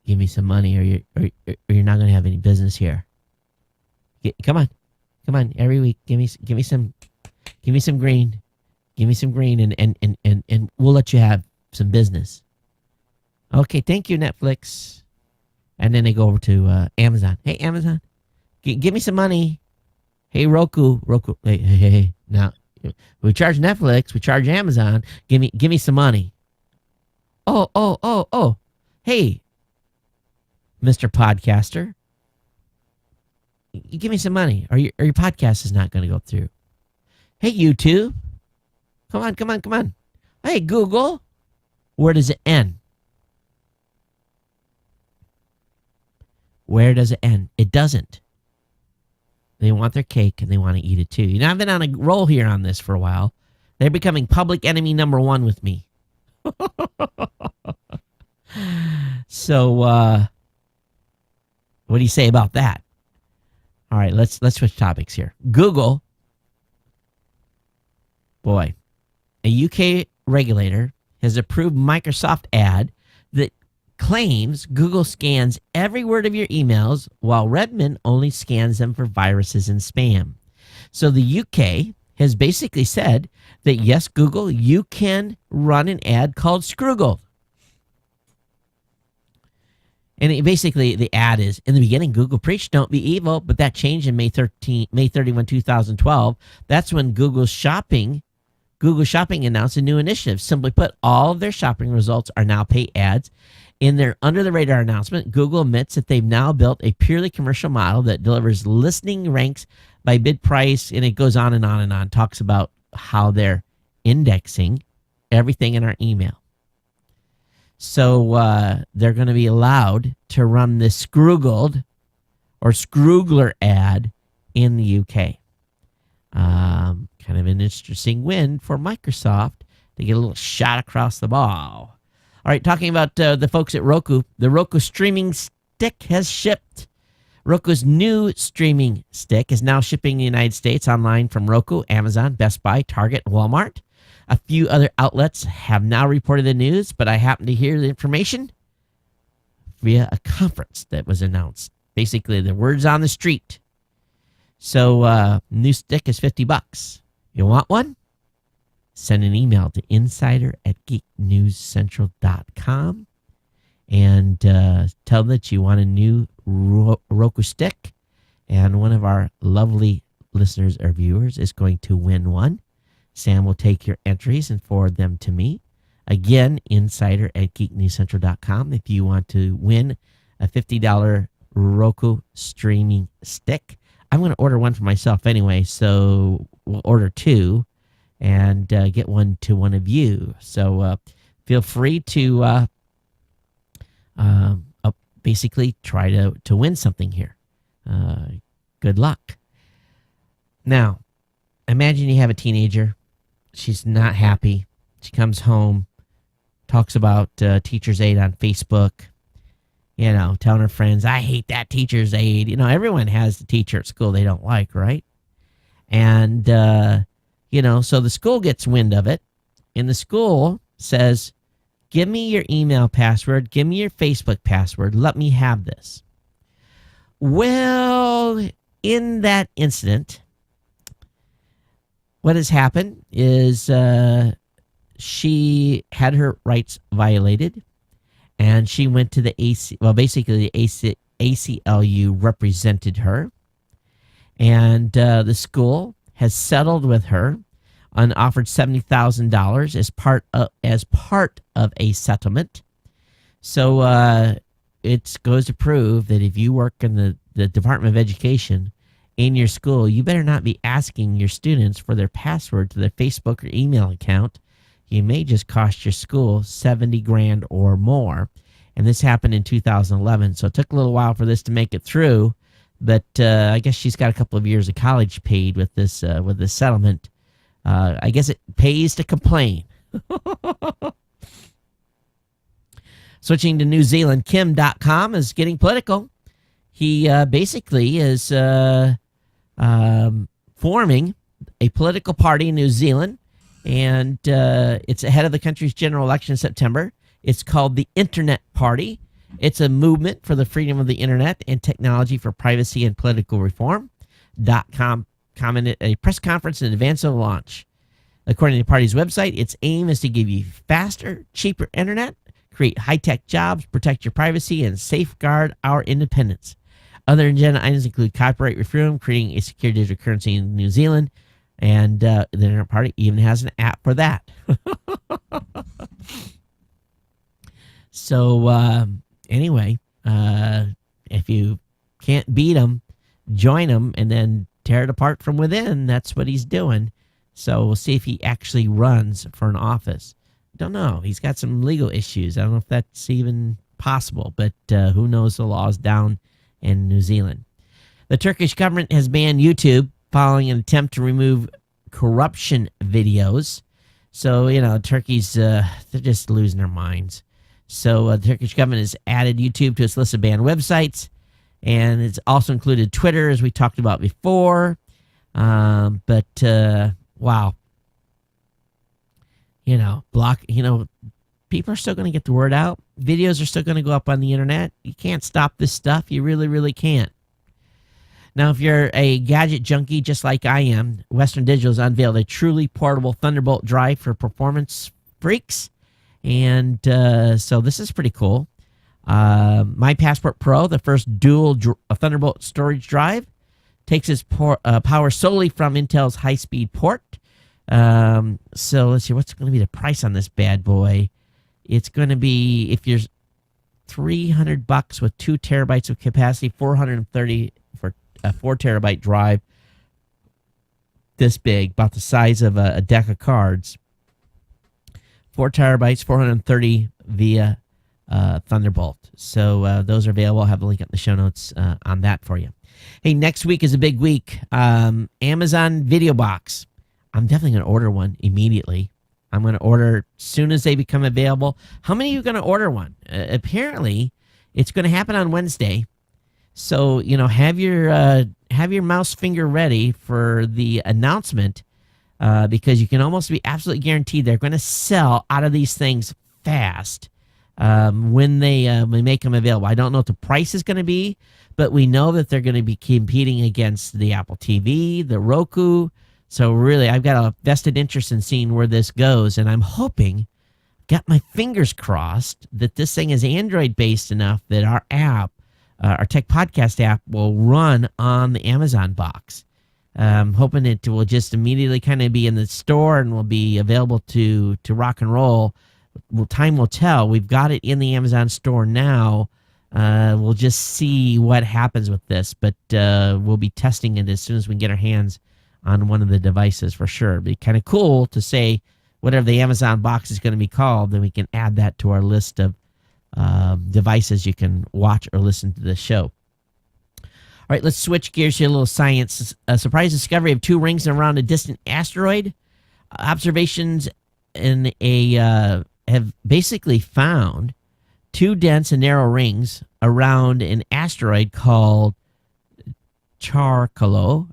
A: Give me some money, or you're not going to have any business here. Come on, every week, give me some green, and we'll let you have some business. Okay, thank you, Netflix. And then they go over to Amazon. Hey, Amazon, give me some money. Hey, Roku. Hey. Now, we charge Netflix. We charge Amazon. Give me some money. Oh. Hey, Mr. Podcaster, give me some money, or your podcast is not going to go through. Hey, YouTube, come on. Hey, Google, where does it end? Where does it end? It doesn't. They want their cake and they want to eat it too. I've been on a roll here on this for a while. They're becoming public enemy number one with me. So, what do you say about that? All right, let's switch topics here. Google, boy, a UK regulator has approved Microsoft ad that claims Google scans every word of your emails, while Redmond only scans them for viruses and spam. So the UK has basically said that, yes, Google, you can run an ad called Scroogle. And basically, the ad is, in the beginning, Google preached, don't be evil, but that changed in May 31, 2012. That's when Google Shopping announced a new initiative. Simply put, all of their shopping results are now paid ads. In their under-the-radar announcement, Google admits that they've now built a purely commercial model that delivers listening ranks by bid price, and it goes on and on and on. Talks about how they're indexing everything in our email. So they're going to be allowed to run this Scroogled or Scroogler ad in the UK. Kind of an interesting win for Microsoft to get a little shot across the bow. All right, talking about the folks at Roku, the Roku streaming stick has shipped. Roku's new streaming stick is now shipping in the United States online from Roku, Amazon, Best Buy, Target, Walmart. A few other outlets have now reported the news, but I happen to hear the information via a conference that was announced. Basically, the word's on the street. So, new stick is $50. You want one? Send an email to insider@geeknewscentral.com and tell them that you want a new Roku stick. And one of our lovely listeners or viewers is going to win one. Sam will take your entries and forward them to me. Again, insider@geeknewscentral.com if you want to win a $50 Roku streaming stick. I'm going to order one for myself anyway, so we'll order two and get one to one of you. So feel free to basically try to win something here. Good luck. Now, imagine you have a teenager. She's not happy. She comes home, talks about teacher's aide on Facebook, telling her friends, I hate that teacher's aide. Everyone has the teacher at school they don't like, right? And, so the school gets wind of it, and the school says, give me your email password, give me your Facebook password, let me have this. Well, in that incident, what has happened is she had her rights violated, and she went to the basically the ACLU represented her, and the school has settled with her and offered $70,000 as part of a settlement. So it goes to prove that if you work in the Department of Education in your school, you better not be asking your students for their password to their Facebook or email account. You may just cost your school $70,000 or more. And this happened in 2011, so it took a little while for this to make it through. But I guess she's got a couple of years of college paid with this settlement. I guess it pays to complain. Switching to New Zealand, Kim.com is getting political. He basically is forming a political party in New Zealand, and it's ahead of the country's general election in September. It's called the Internet Party. It's a movement for the freedom of the internet and technology for privacy and political reform. .com commented at a press conference in advance of the launch. According to the party's website, its aim is to give you faster, cheaper internet, create high-tech jobs, protect your privacy, and safeguard our independence. Other agenda items include copyright reform, creating a secure digital currency in New Zealand, and the Internet Party even has an app for that. So, anyway, if you can't beat them, join them, and then tear it apart from within. That's what he's doing. So we'll see if he actually runs for an office. Don't know. He's got some legal issues. I don't know if that's even possible, but who knows the laws down in New Zealand. The Turkish government has banned YouTube following an attempt to remove corruption videos. So, Turkey's, they're just losing their minds. So the Turkish government has added YouTube to its list of banned websites, and it's also included Twitter, as we talked about before. Wow. people are still going to get the word out. Videos are still going to go up on the internet. You can't stop this stuff. You really, really can't. Now, if you're a gadget junkie just like I am, Western Digital has unveiled a truly portable Thunderbolt drive for performance freaks. And so this is pretty cool. My Passport Pro, the first dual Thunderbolt storage drive, takes its power solely from Intel's high-speed port. So let's see, what's going to be the price on this bad boy? It's going to be, if you're $300 with 2 terabytes of capacity, $430 for a 4 terabyte drive, this big, about the size of a deck of cards. 4 terabytes, $430 via Thunderbolt. So those are available. I'll have a link up in the show notes on that for you. Hey, next week is a big week. Amazon Video Box. I'm definitely going to order one immediately. I'm going to order as soon as they become available. How many of you are going to order one? Apparently, it's going to happen on Wednesday. So, have your mouse finger ready for the announcement because you can almost be absolutely guaranteed they're going to sell out of these things fast when they make them available. I don't know what the price is going to be, but we know that they're going to be competing against the Apple TV, the Roku. So really, I've got a vested interest in seeing where this goes, and I'm hoping, got my fingers crossed, that this thing is Android-based enough that our app, our Tech Podcast app, will run on the Amazon box. I'm hoping it will just immediately kind of be in the store and will be available to rock and roll. Well, time will tell. We've got it in the Amazon store now. We'll just see what happens with this, but we'll be testing it as soon as we can get our hands on one of the devices for sure. It'd be kind of cool to say whatever the Amazon box is going to be called, then we can add that to our list of devices you can watch or listen to the show. All right, let's switch gears here, a little science. A surprise discovery of 2 rings around a distant asteroid. Observations in have basically found 2 dense and narrow rings around an asteroid called Chariklo,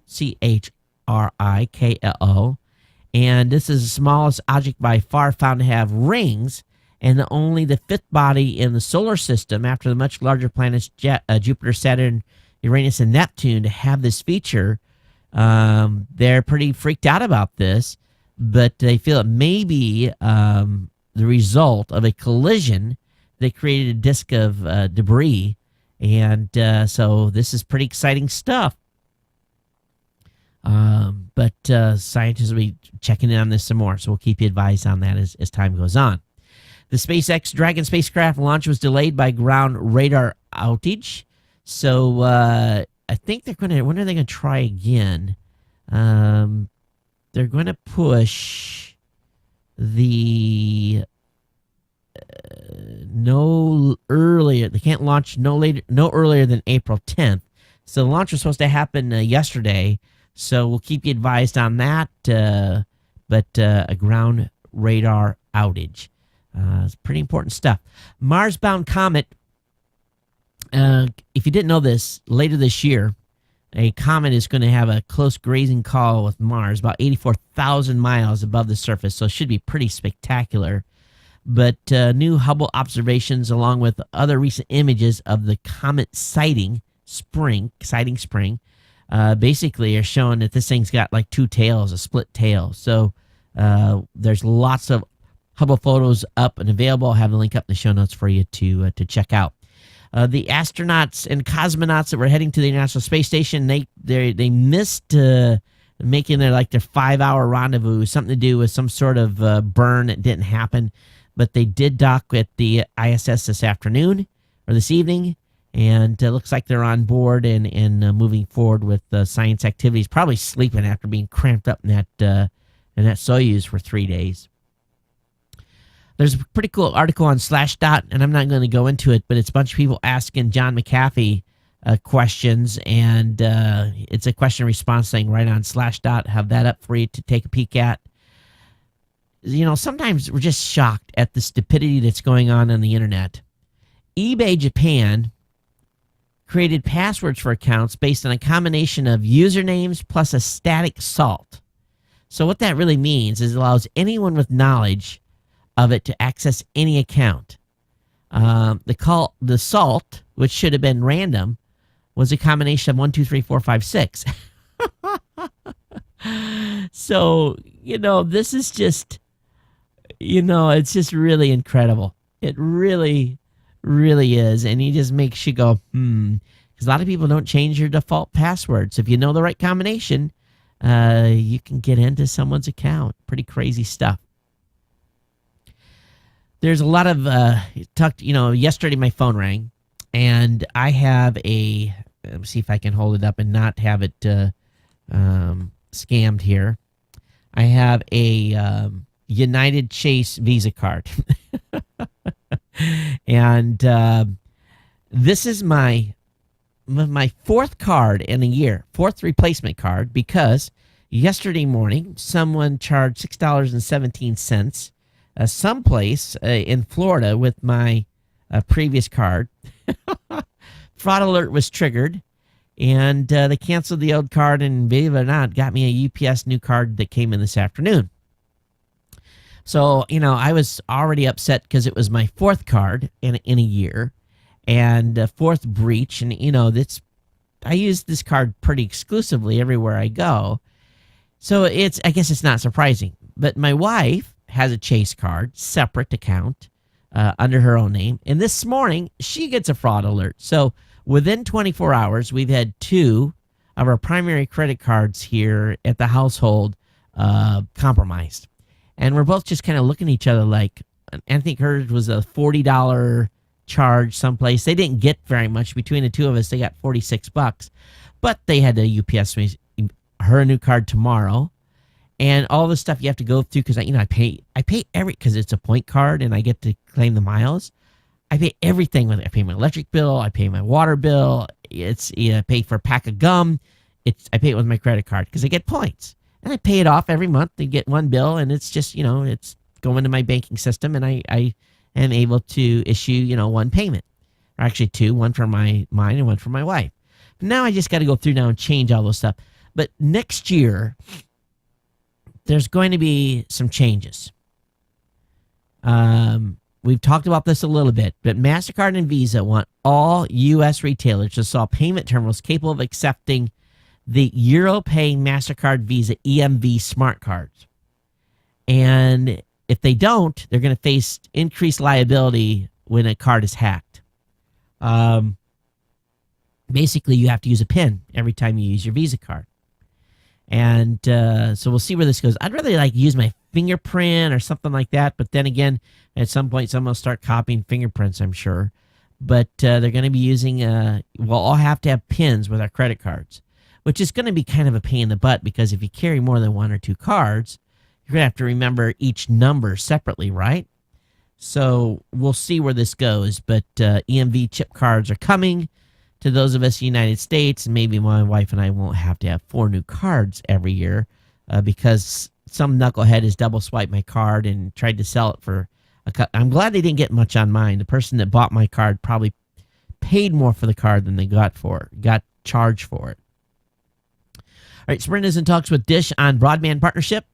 A: Chariklo, and this is the smallest object by far found to have rings, and only the 5th body in the solar system after the much larger planets Jupiter, Saturn, Uranus, and Neptune to have this feature. They're pretty freaked out about this, but they feel it may be the result of a collision that created a disk of debris, and so this is pretty exciting stuff. But scientists will be checking in on this some more, so we'll keep you advised on that as time goes on. The SpaceX Dragon spacecraft launch was delayed by ground radar outage, so I think they're going to. When are they going to try again? They're going to push the no earlier. They can't launch no earlier than April 10th. So the launch was supposed to happen yesterday. So we'll keep you advised on that. But a ground radar outage. It's pretty important stuff. Mars-bound comet. If you didn't know this, later this year, a comet is going to have a close grazing call with Mars, about 84,000 miles above the surface. So it should be pretty spectacular. But new Hubble observations, along with other recent images of the comet sighting spring, basically are showing that this thing's got like 2 tails, a split tail. So there's lots of Hubble photos up and available. I'll have the link up in the show notes for you to check out. The astronauts and cosmonauts that were heading to the International Space Station, they missed making their 5-hour rendezvous, something to do with some sort of burn that didn't happen. But they did dock at the ISS this afternoon or this evening, and it looks like they're on board and moving forward with science activities, probably sleeping after being cramped up in that Soyuz for 3 days. There's a pretty cool article on Slashdot, and I'm not going to go into it, but it's a bunch of people asking John McAfee questions, and it's a question response thing right on Slashdot. Have that up for you to take a peek at. Sometimes we're just shocked at the stupidity that's going on the internet. eBay Japan created passwords for accounts based on a combination of usernames plus a static salt. So what that really means is it allows anyone with knowledge of it to access any account. The salt, which should have been random, was a combination of 1, 2, 3, 4, 5, 6. So, this is just, it's just really incredible. It really, really is. And it just makes you go, because a lot of people don't change your default passwords. If you know the right combination, you can get into someone's account. Pretty crazy stuff. There's a lot of, yesterday my phone rang, and I have let me see if I can hold it up and not have it scammed here. I have a United Chase Visa card. And this is my fourth card in a year, fourth replacement card, because yesterday morning someone charged $6.17 someplace in Florida with my previous card. Fraud alert was triggered, and they canceled the old card, and believe it or not, got me a UPS new card that came in this afternoon. So, I was already upset because it was my fourth card in a year, and fourth breach. And, I use this card pretty exclusively everywhere I go. So I guess it's not surprising. But my wife has a Chase card, separate account, under her own name. And this morning, she gets a fraud alert. So within 24 hours, we've had 2 of our primary credit cards here at the household compromised. And we're both just kind of looking at each other like, I think hers was a $40 charge someplace. They didn't get very much between the two of us. They got $46, but they had to UPS me her a new card tomorrow, and all the stuff you have to go through because I pay because it's a point card and I get to claim the miles. I pay everything with it. I pay my electric bill. I pay my water bill. I pay for a pack of gum. I pay it with my credit card because I get points. And I pay it off every month. They get one bill, and it's just, it's going to my banking system, and I am able to issue, one payment. Or actually 2, one for mine and one for my wife. But now I just got to go through now and change all those stuff. But next year, there's going to be some changes. We've talked about this a little bit, but MasterCard and Visa want all U.S. retailers to install payment terminals capable of accepting the EuroPay MasterCard Visa EMV smart cards. And if they don't, they're going to face increased liability when a card is hacked. Basically, you have to use a PIN every time you use your Visa card. And so we'll see where this goes. I'd rather use my fingerprint or something like that. But then again, at some point, someone will start copying fingerprints, I'm sure. But they're going to be using, we'll all have to have PINs with our credit cards, which is going to be kind of a pain in the butt because if you carry more than 1 or 2 cards, you're going to have to remember each number separately, right? So we'll see where this goes. But EMV chip cards are coming to those of us in the United States. And maybe my wife and I won't have to have 4 new cards every year because some knucklehead has double swiped my card and tried to sell it for I'm glad they didn't get much on mine. The person that bought my card probably paid more for the card than they got charged for it. All right, Sprint is in talks with Dish on broadband partnership.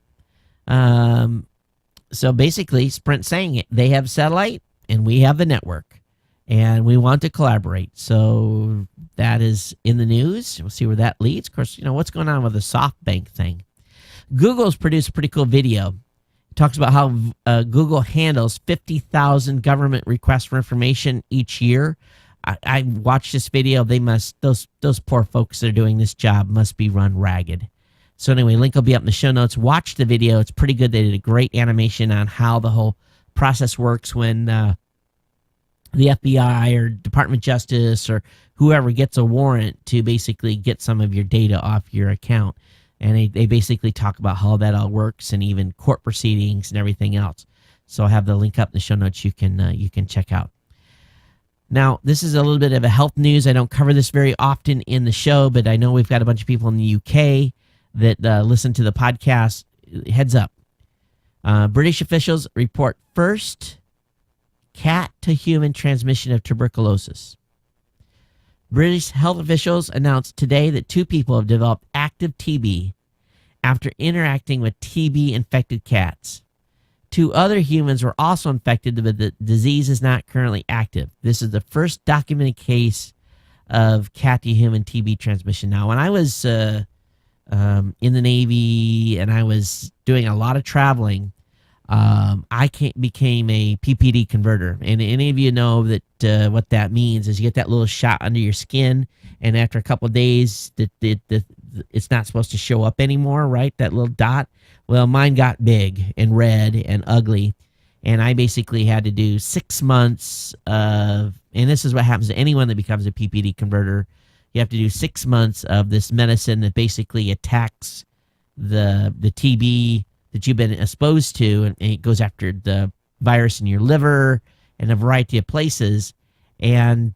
A: So basically, Sprint saying it, they have satellite and we have the network, and we want to collaborate. So that is in the news. We'll see where that leads. Of course, what's going on with the SoftBank thing. Google's produced a pretty cool video. It talks about how Google handles 50,000 government requests for information each year. I watched this video. They must, those poor folks that are doing this job must be run ragged. So anyway, link will be up in the show notes. Watch the video. It's pretty good. They did a great animation on how the whole process works when the FBI or Department of Justice or whoever gets a warrant to basically get some of your data off your account. And they basically talk about how that all works and even court proceedings and everything else. So I'll have the link up in the show notes you can check out. Now, this is a little bit of a health news. I don't cover this very often in the show, but I know we've got a bunch of people in the UK that listen to the podcast. Heads up. British officials report first cat-to-human transmission of tuberculosis. British health officials announced today that 2 people have developed active TB after interacting with TB-infected cats. 2 other humans were also infected, but the disease is not currently active. This is the first documented case of cat-to-human TB transmission. Now, when I was in the Navy and I was doing a lot of traveling, became a PPD converter. And any of you know that what that means is you get that little shot under your skin, and after a couple of days, it's not supposed to show up anymore, right? That little dot. Well, mine got big and red and ugly, and I basically had to do 6 months of, and this is what happens to anyone that becomes a PPD converter. You have to do 6 months of this medicine that basically attacks the TB that you've been exposed to, and it goes after the virus in your liver and a variety of places. And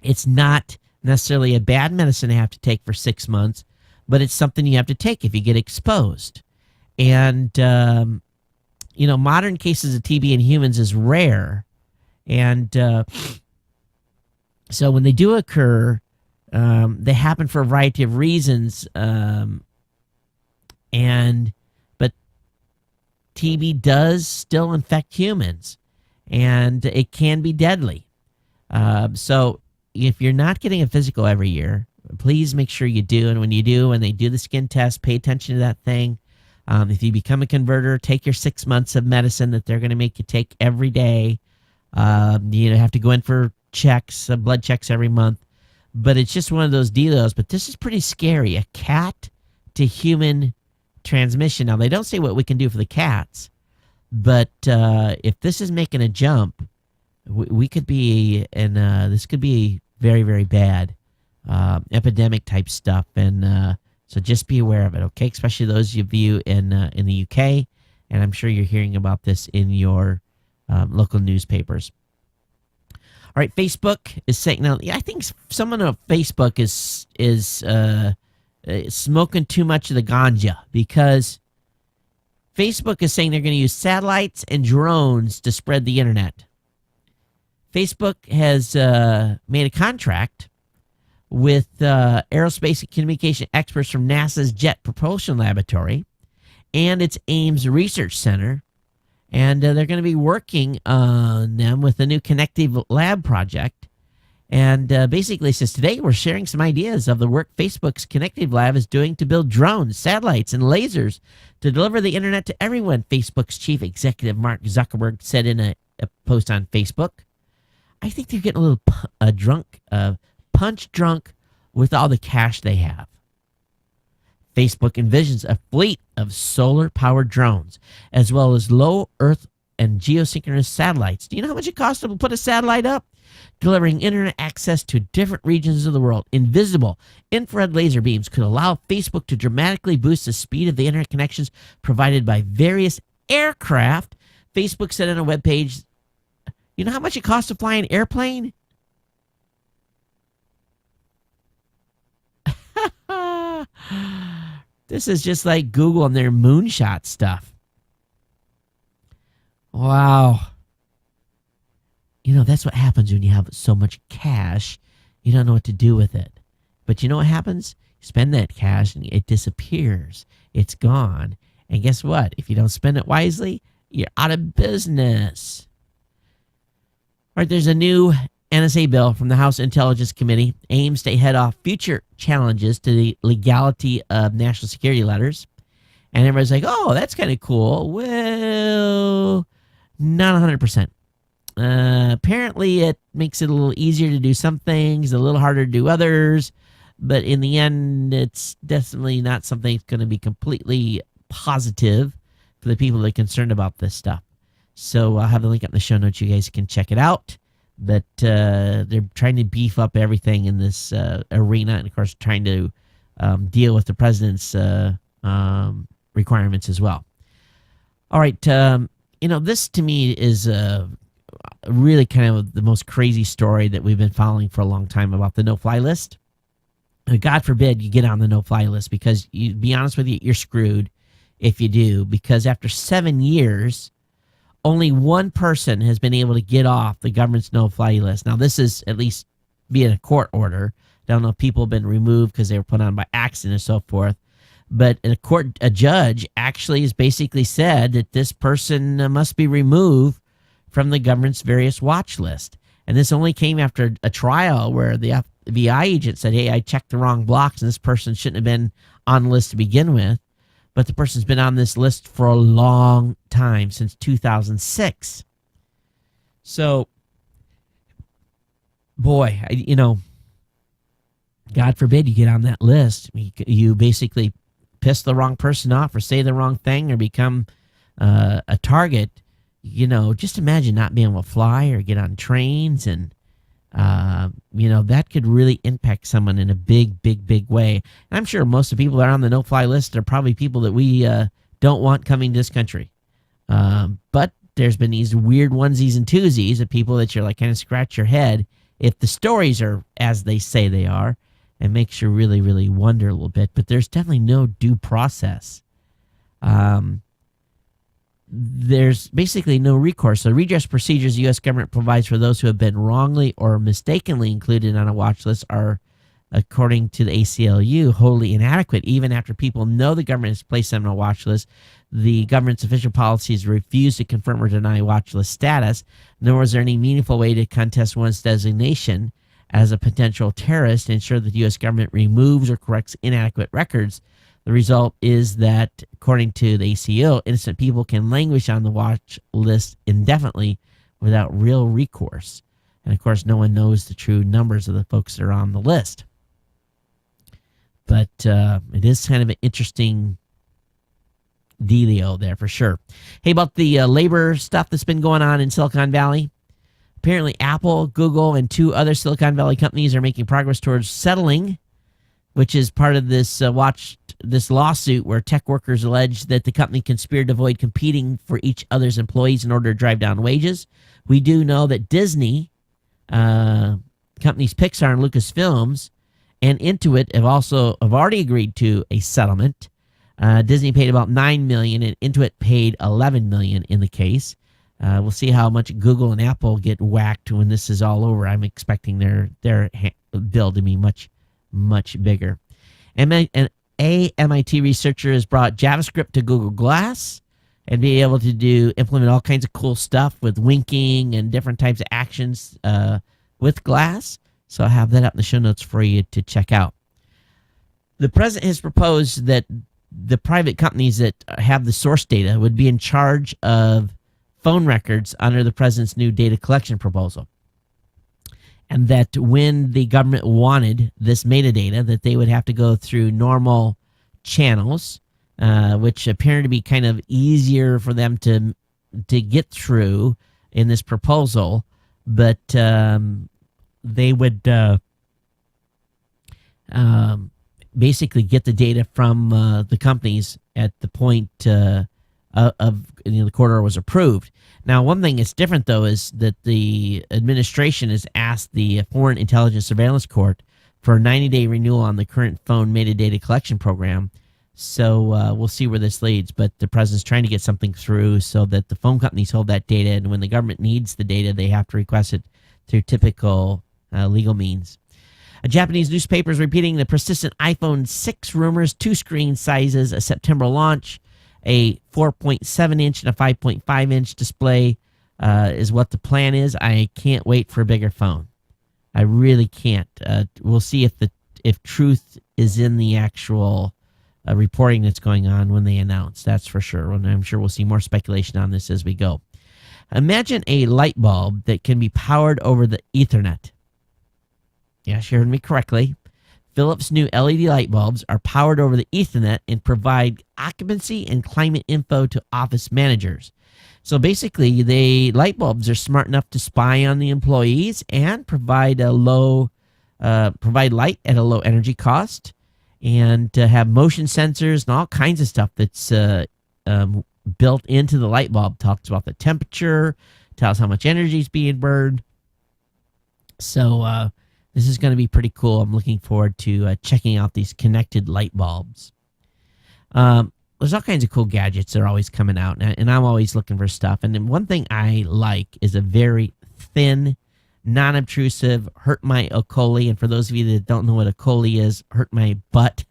A: it's not necessarily a bad medicine to have to take for 6 months, but it's something you have to take if you get exposed. And, modern cases of TB in humans is rare. And so when they do occur, they happen for a variety of reasons. But TB does still infect humans, and it can be deadly. So if you're not getting a physical every year, please make sure you do. And when you do, when they do the skin test, pay attention to that thing. If you become a converter, take your 6 months of medicine that they're going to make you take every day. You have to go in for checks, blood checks every month. But it's just one of those deals. But this is pretty scary. A cat to human transmission. Now, they don't say what we can do for the cats, but if this is making a jump, we could be in, this could be very, very bad epidemic type stuff. And so just be aware of it, okay? Especially those of you in the UK, and I'm sure you're hearing about this in your local newspapers. All right, Facebook is saying, now, I think someone on Facebook is smoking too much of the ganja, because Facebook is saying they're going to use satellites and drones to spread the internet. Facebook has made a contract with aerospace and communication experts from NASA's Jet Propulsion Laboratory and its Ames Research Center, and they're going to be working on them with the new Connective Lab project. And basically says, today we're sharing some ideas of the work Facebook's Connective Lab is doing to build drones, satellites, and lasers to deliver the internet to everyone, Facebook's chief executive Mark Zuckerberg said in a post on Facebook. I think they're getting a little punch drunk with all the cash they have. Facebook envisions a fleet of solar-powered drones, as well as low Earth and geosynchronous satellites. Do you know how much it costs to put a satellite up? Delivering internet access to different regions of the world. Invisible infrared laser beams could allow Facebook to dramatically boost the speed of the internet connections provided by various aircraft. Facebook said on a webpage, you know how much it costs to fly an airplane? This is just like Google and their moonshot stuff. Wow. That's what happens when you have so much cash, you don't know what to do with it. But you know what happens? You spend that cash and it disappears. It's gone. And guess what? If you don't spend it wisely, you're out of business. All right, there's a new NSA bill from the House Intelligence Committee aims to head off future challenges to the legality of national security letters. And everybody's like, oh, that's kind of cool. Well, not 100%. Apparently, it makes it a little easier to do some things, a little harder to do others. But in the end, it's definitely not something that's going to be completely positive for the people that are concerned about this stuff. So I'll have the link up in the show notes. You guys can check it out. But they're trying to beef up everything in this arena, and of course trying to deal with the president's requirements as well. All right, this to me is really kind of the most crazy story that we've been following for a long time about the no-fly list. God forbid you get on the no-fly list, because, you be honest with you, you're screwed if you do, because after 7 years, only one person has been able to get off the government's no-fly list. Now, this is at least being a court order. I don't know if people have been removed because they were put on by accident and so forth. But a judge actually has basically said that this person must be removed from the government's various watch list. And this only came after a trial where the FBI agent said, hey, I checked the wrong blocks and this person shouldn't have been on the list to begin with. But the person's been on this list for a long time, since 2006. So, boy, God forbid you get on that list. You basically piss the wrong person off or say the wrong thing or become a target. Just imagine not being able to fly or get on trains, and that could really impact someone in a big, big, big way. And I'm sure most of the people that are on the no-fly list are probably people that we don't want coming to this country. But there's been these weird onesies and twosies of people that you're like kind of scratch your head if the stories are as they say they are, and makes you really, really wonder a little bit. But there's definitely no due process. There's basically no recourse. The redress procedures the U.S. government provides for those who have been wrongly or mistakenly included on a watch list are, according to the ACLU, wholly inadequate. Even after people know the government has placed them on a watch list, the government's official policies refuse to confirm or deny watch list status, nor is there any meaningful way to contest one's designation as a potential terrorist and ensure that the U.S. government removes or corrects inadequate records. The result is that, according to the ACO, innocent people can languish on the watch list indefinitely without real recourse. And, of course, no one knows the true numbers of the folks that are on the list. But it is kind of an interesting dealio there for sure. Hey, about the labor stuff that's been going on in Silicon Valley. Apparently, Apple, Google, and 2 other Silicon Valley companies are making progress towards settling, which is part of this lawsuit where tech workers allege that the company conspired to avoid competing for each other's employees in order to drive down wages. We do know that Disney, companies Pixar and Lucasfilms, and Intuit have already agreed to a settlement. Disney paid about $9 million, and Intuit paid $11 million in the case. We'll see how much Google and Apple get whacked when this is all over. I'm expecting their bill to be much, much bigger. And a MIT researcher has brought JavaScript to Google Glass and be able to implement all kinds of cool stuff with winking and different types of actions with Glass. So I'll have that up in the show notes for you to check out. The president has proposed that the private companies that have the source data would be in charge of phone records under the president's new data collection proposal. And that when the government wanted this metadata, that they would have to go through normal channels, which appear to be kind of easier for them to get through in this proposal. But they would basically get the data from the companies at the point the court order was approved. Now, one thing that's different, though, is that the administration has asked the Foreign Intelligence Surveillance Court for a 90-day renewal on the current phone metadata collection program. So we'll see where this leads. But the president's trying to get something through so that the phone companies hold that data, and when the government needs the data, they have to request it through typical legal means. A Japanese newspaper is repeating the persistent iPhone 6 rumors, 2 screen sizes, a September launch. A 4.7-inch and a 5.5-inch display is what the plan is. I can't wait for a bigger phone. I really can't. We'll see if truth is in the actual reporting that's going on when they announce. That's for sure. And I'm sure we'll see more speculation on this as we go. Imagine a light bulb that can be powered over the Ethernet. Yes, you heard me correctly. Philips' new LED light bulbs are powered over the Ethernet and provide occupancy and climate info to office managers. So basically, the light bulbs are smart enough to spy on the employees and provide light at a low energy cost, and to have motion sensors and all kinds of stuff that's built into the light bulb. Talks about the temperature, tells how much energy is being burned. So this is going to be pretty cool. I'm looking forward to checking out these connected light bulbs. There's all kinds of cool gadgets that are always coming out, and I'm always looking for stuff. And then one thing I like is a very thin non-obtrusive, hurt my Ocoli. And for those of you that don't know what Ocoli is, hurt my butt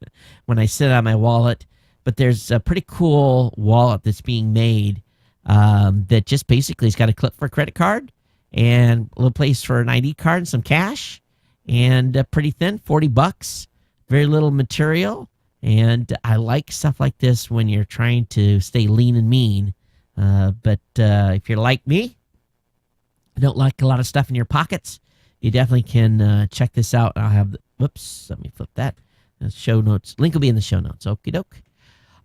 A: when I sit on my wallet. But there's a pretty cool wallet that's being made that just basically has got a clip for a credit card and a little place for an ID card and some cash, and pretty thin, $40, very little material. And I like stuff like this when you're trying to stay lean and mean. But if you're like me, you don't like a lot of stuff in your pockets, you definitely can check this out. I'll have, whoops, let me flip that. Show notes. Link will be in the show notes. Okie doke.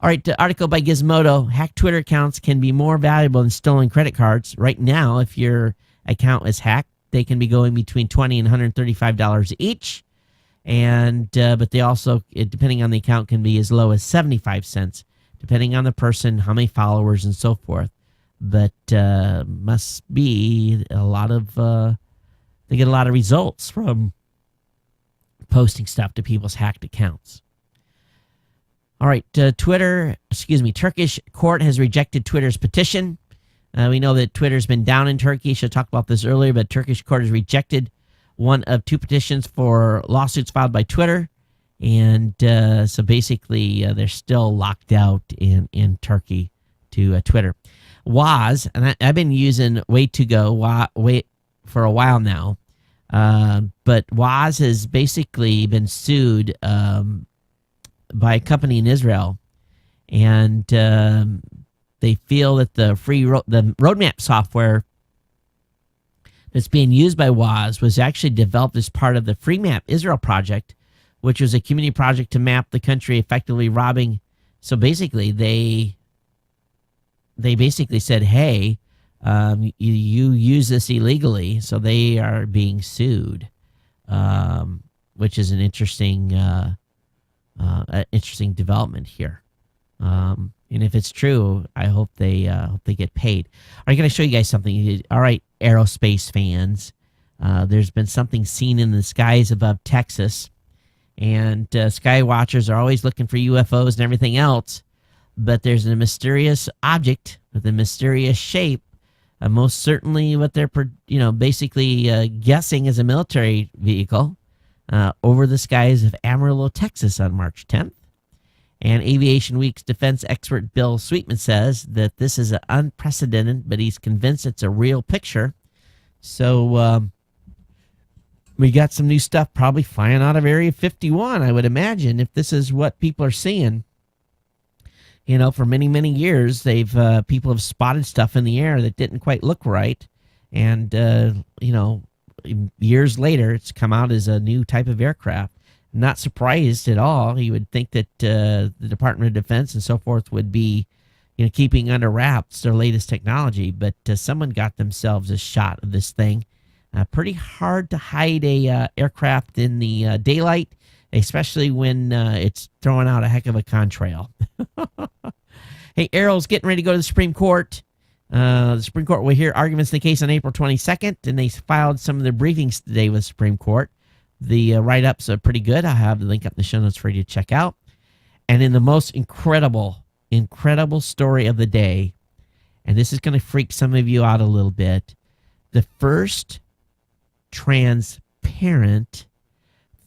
A: All right, the article by Gizmodo. Hacked Twitter accounts can be more valuable than stolen credit cards. Right now, if your account is hacked, they can be going between $20 and $135 each. And but they also, depending on the account, can be as low as 75 cents, depending on the person, how many followers, and so forth. But must be a lot of, they get a lot of results from posting stuff to people's hacked accounts. All right, Turkish court has rejected Twitter's petition. We know that Twitter's been down in Turkey. Should have talked about this earlier, but Turkish court has rejected one of two petitions for lawsuits filed by Twitter. And so basically, they're still locked out in Turkey to Twitter. Woz, and I've been using Way2Go for a while now, but Woz has basically been sued by a company in Israel, and they feel that the roadmap software that's being used by Woz was actually developed as part of the Free Map Israel project, which was a community project to map the country, effectively robbing. So basically, they basically said, hey, you use this illegally, so they are being sued, which is an interesting development here. And if it's true, I hope they get paid. I'm going to show you guys something. All right, aerospace fans, there's been something seen in the skies above Texas, and sky watchers are always looking for UFOs and everything else. But there's a mysterious object with a mysterious shape. Most certainly, what they're basically guessing is a military vehicle over the skies of Amarillo, Texas, on March 10th. And Aviation Week's defense expert Bill Sweetman says that this is unprecedented, but he's convinced it's a real picture. So we got some new stuff probably flying out of Area 51, I would imagine, if this is what people are seeing. You know, for many, many years, people have spotted stuff in the air that didn't quite look right. And, years later, it's come out as a new type of aircraft. Not surprised at all. You would think that the Department of Defense and so forth would be, keeping under wraps their latest technology. But someone got themselves a shot of this thing. Pretty hard to hide a aircraft in the daylight, especially when it's throwing out a heck of a contrail. Hey, Arrow's getting ready to go to the Supreme Court. The Supreme Court will hear arguments in the case on April 22nd, and they filed some of their briefings today with the Supreme Court. The write-ups are pretty good. I'll have the link up in the show notes for you to check out. And in the most incredible story of the day, and this is going to freak some of you out a little bit, the first transparent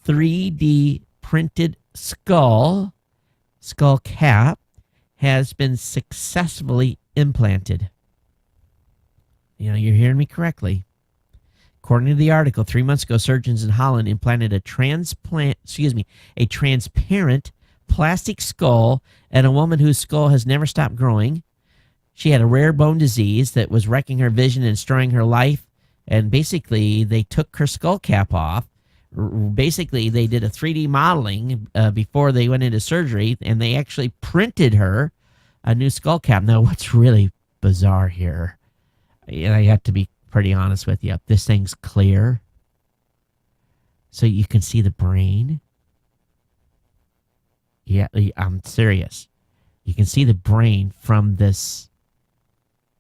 A: 3D printed skull cap has been successfully implanted. You're hearing me correctly. According to the article, 3 months ago, surgeons in Holland implanted a transparent plastic skull in a woman whose skull has never stopped growing. She had a rare bone disease that was wrecking her vision and destroying her life. And basically, they took her skull cap off. Basically, they did a 3D modeling before they went into surgery, and they actually printed her a new skull cap. Now, what's really bizarre here, and I have to be pretty honest with you, this thing's clear, so you can see the brain. Yeah, I'm serious. You can see the brain from this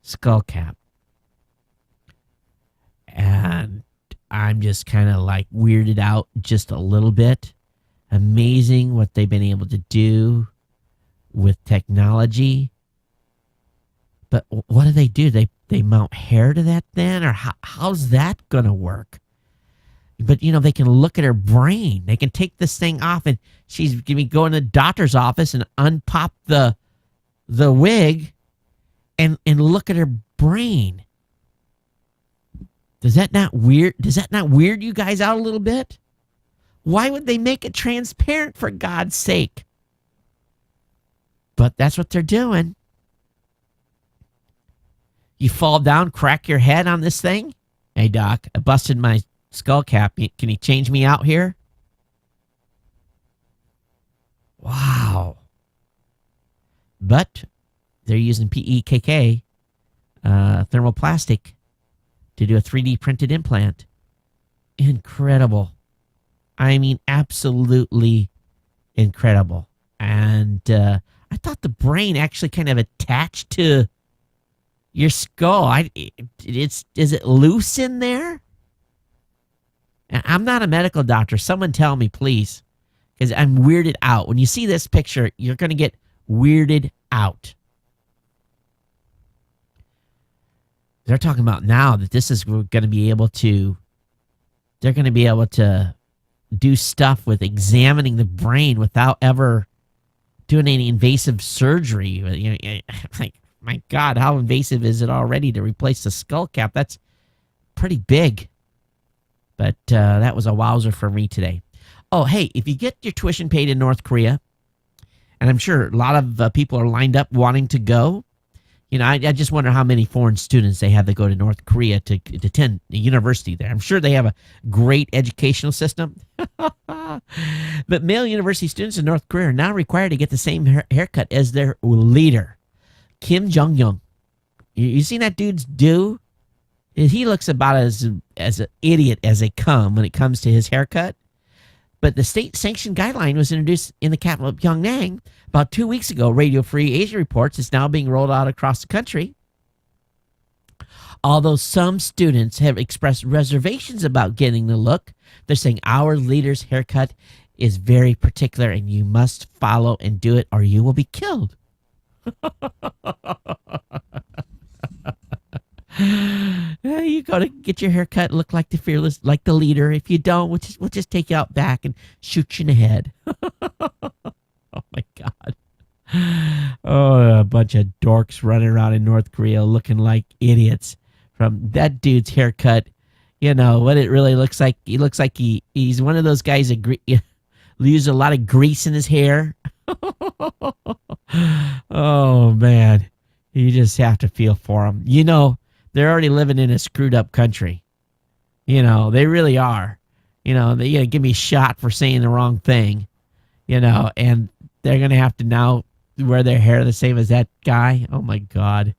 A: skull cap. And I'm just kind of like weirded out just a little bit. Amazing what they've been able to do with technology. But what do? They mount hair to that then? Or how's that going to work? But, they can look at her brain. They can take this thing off, and she's going to be going to the doctor's office and unpop the wig and look at her brain. Does that not weird you guys out a little bit? Why would they make it transparent, for God's sake? But that's what they're doing. You fall down, crack your head on this thing. Hey, Doc, I busted my skull cap. Can you change me out here? Wow. But they're using PEKK, thermoplastic, to do a 3D printed implant. Incredible. I mean, absolutely incredible. And I thought the brain actually kind of attached to your skull. Is it loose in there? I'm not a medical doctor. Someone tell me, please, because I'm weirded out. When you see this picture, you're going to get weirded out. They're talking about now that this is going to be able to, they're going to be able to do stuff with examining the brain without ever doing any invasive surgery. Like, my God, how invasive is it already to replace the skull cap? That's pretty big. But that was a wowzer for me today. Oh, hey, if you get your tuition paid in North Korea, and I'm sure a lot of people are lined up wanting to go, I just wonder how many foreign students they have that go to North Korea to attend a university there. I'm sure they have a great educational system. But male university students in North Korea are now required to get the same haircut as their leader, Kim Jong-un. You seen that dude's do? He looks about as an idiot as they come when it comes to his haircut. But the state-sanctioned guideline was introduced in the capital of Pyongyang about 2 weeks ago. Radio Free Asia reports it's now being rolled out across the country. Although some students have expressed reservations about getting the look, they're saying our leader's haircut is very particular and you must follow and do it or you will be killed. You go to get your haircut, look like the fearless, like the leader. If you don't, we'll just take you out back and shoot you in the head. Oh my God. Oh, a bunch of dorks running around in North Korea looking like idiots from that dude's haircut. What it really looks like. He looks like he's one of those guys that uses a lot of grease in his hair. Oh man. You just have to feel for him. They're already living in a screwed up country. They really are. They give me a shot for saying the wrong thing, and they're going to have to now wear their hair the same as that guy. Oh my God.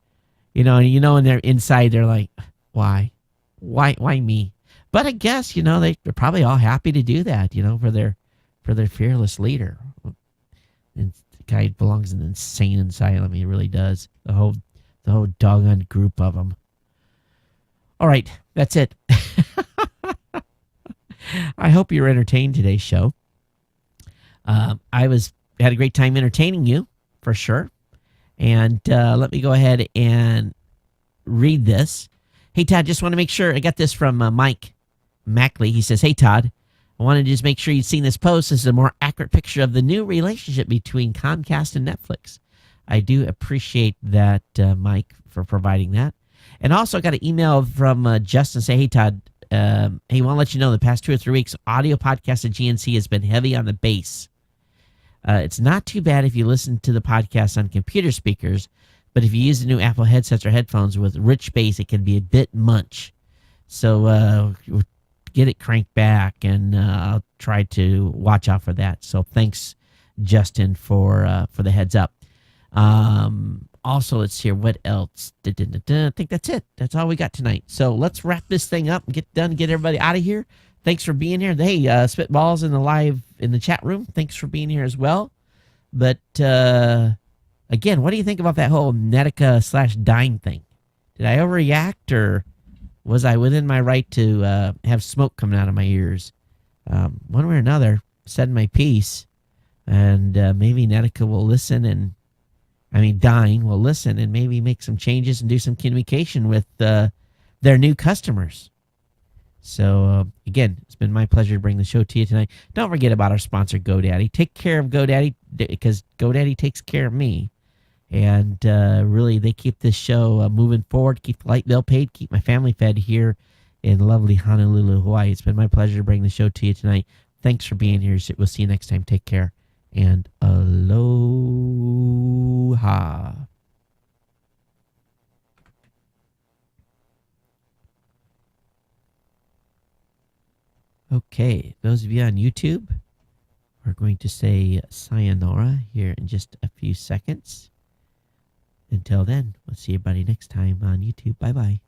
A: And they're inside, they're like, why me? But I guess, they're probably all happy to do that, for their fearless leader. And the guy belongs in an insane asylum. He really does. The whole doggone group of them. All right, that's it. I hope you're entertained today's show. I had a great time entertaining you, for sure. And let me go ahead and read this. Hey, Todd, just want to make sure. I got this from Mike Mackley. He says, hey, Todd, I wanted to just make sure you'd seen this post. This is a more accurate picture of the new relationship between Comcast and Netflix. I do appreciate that, Mike, for providing that. And also, I got an email from Justin say, hey, Todd, he want to let you know the past 2 or 3 weeks, audio podcast at GNC has been heavy on the bass. It's not too bad if you listen to the podcast on computer speakers, but if you use the new Apple headsets or headphones with rich bass, it can be a bit much. So get it cranked back, and I'll try to watch out for that. So thanks, Justin, for the heads up. Also, let's hear what else. I think that's it. That's all we got tonight. So let's wrap this thing up and get everybody out of here. Thanks for being here. Hey, Spitballs in the chat room. Thanks for being here as well. But again, what do you think about that whole Netica/Dine thing? Did I overreact, or was I within my right to have smoke coming out of my ears? One way or another, said my piece, and maybe Netica will listen, and Dine will listen and maybe make some changes and do some communication with their new customers. So, again, it's been my pleasure to bring the show to you tonight. Don't forget about our sponsor, GoDaddy. Take care of GoDaddy because GoDaddy takes care of me. And really, they keep this show moving forward, keep the light bill paid, keep my family fed here in lovely Honolulu, Hawaii. It's been my pleasure to bring the show to you tonight. Thanks for being here. We'll see you next time. Take care. And aloha. Okay, those of you on YouTube, we're going to say sayonara here in just a few seconds. Until then, we'll see everybody next time on YouTube. Bye-bye.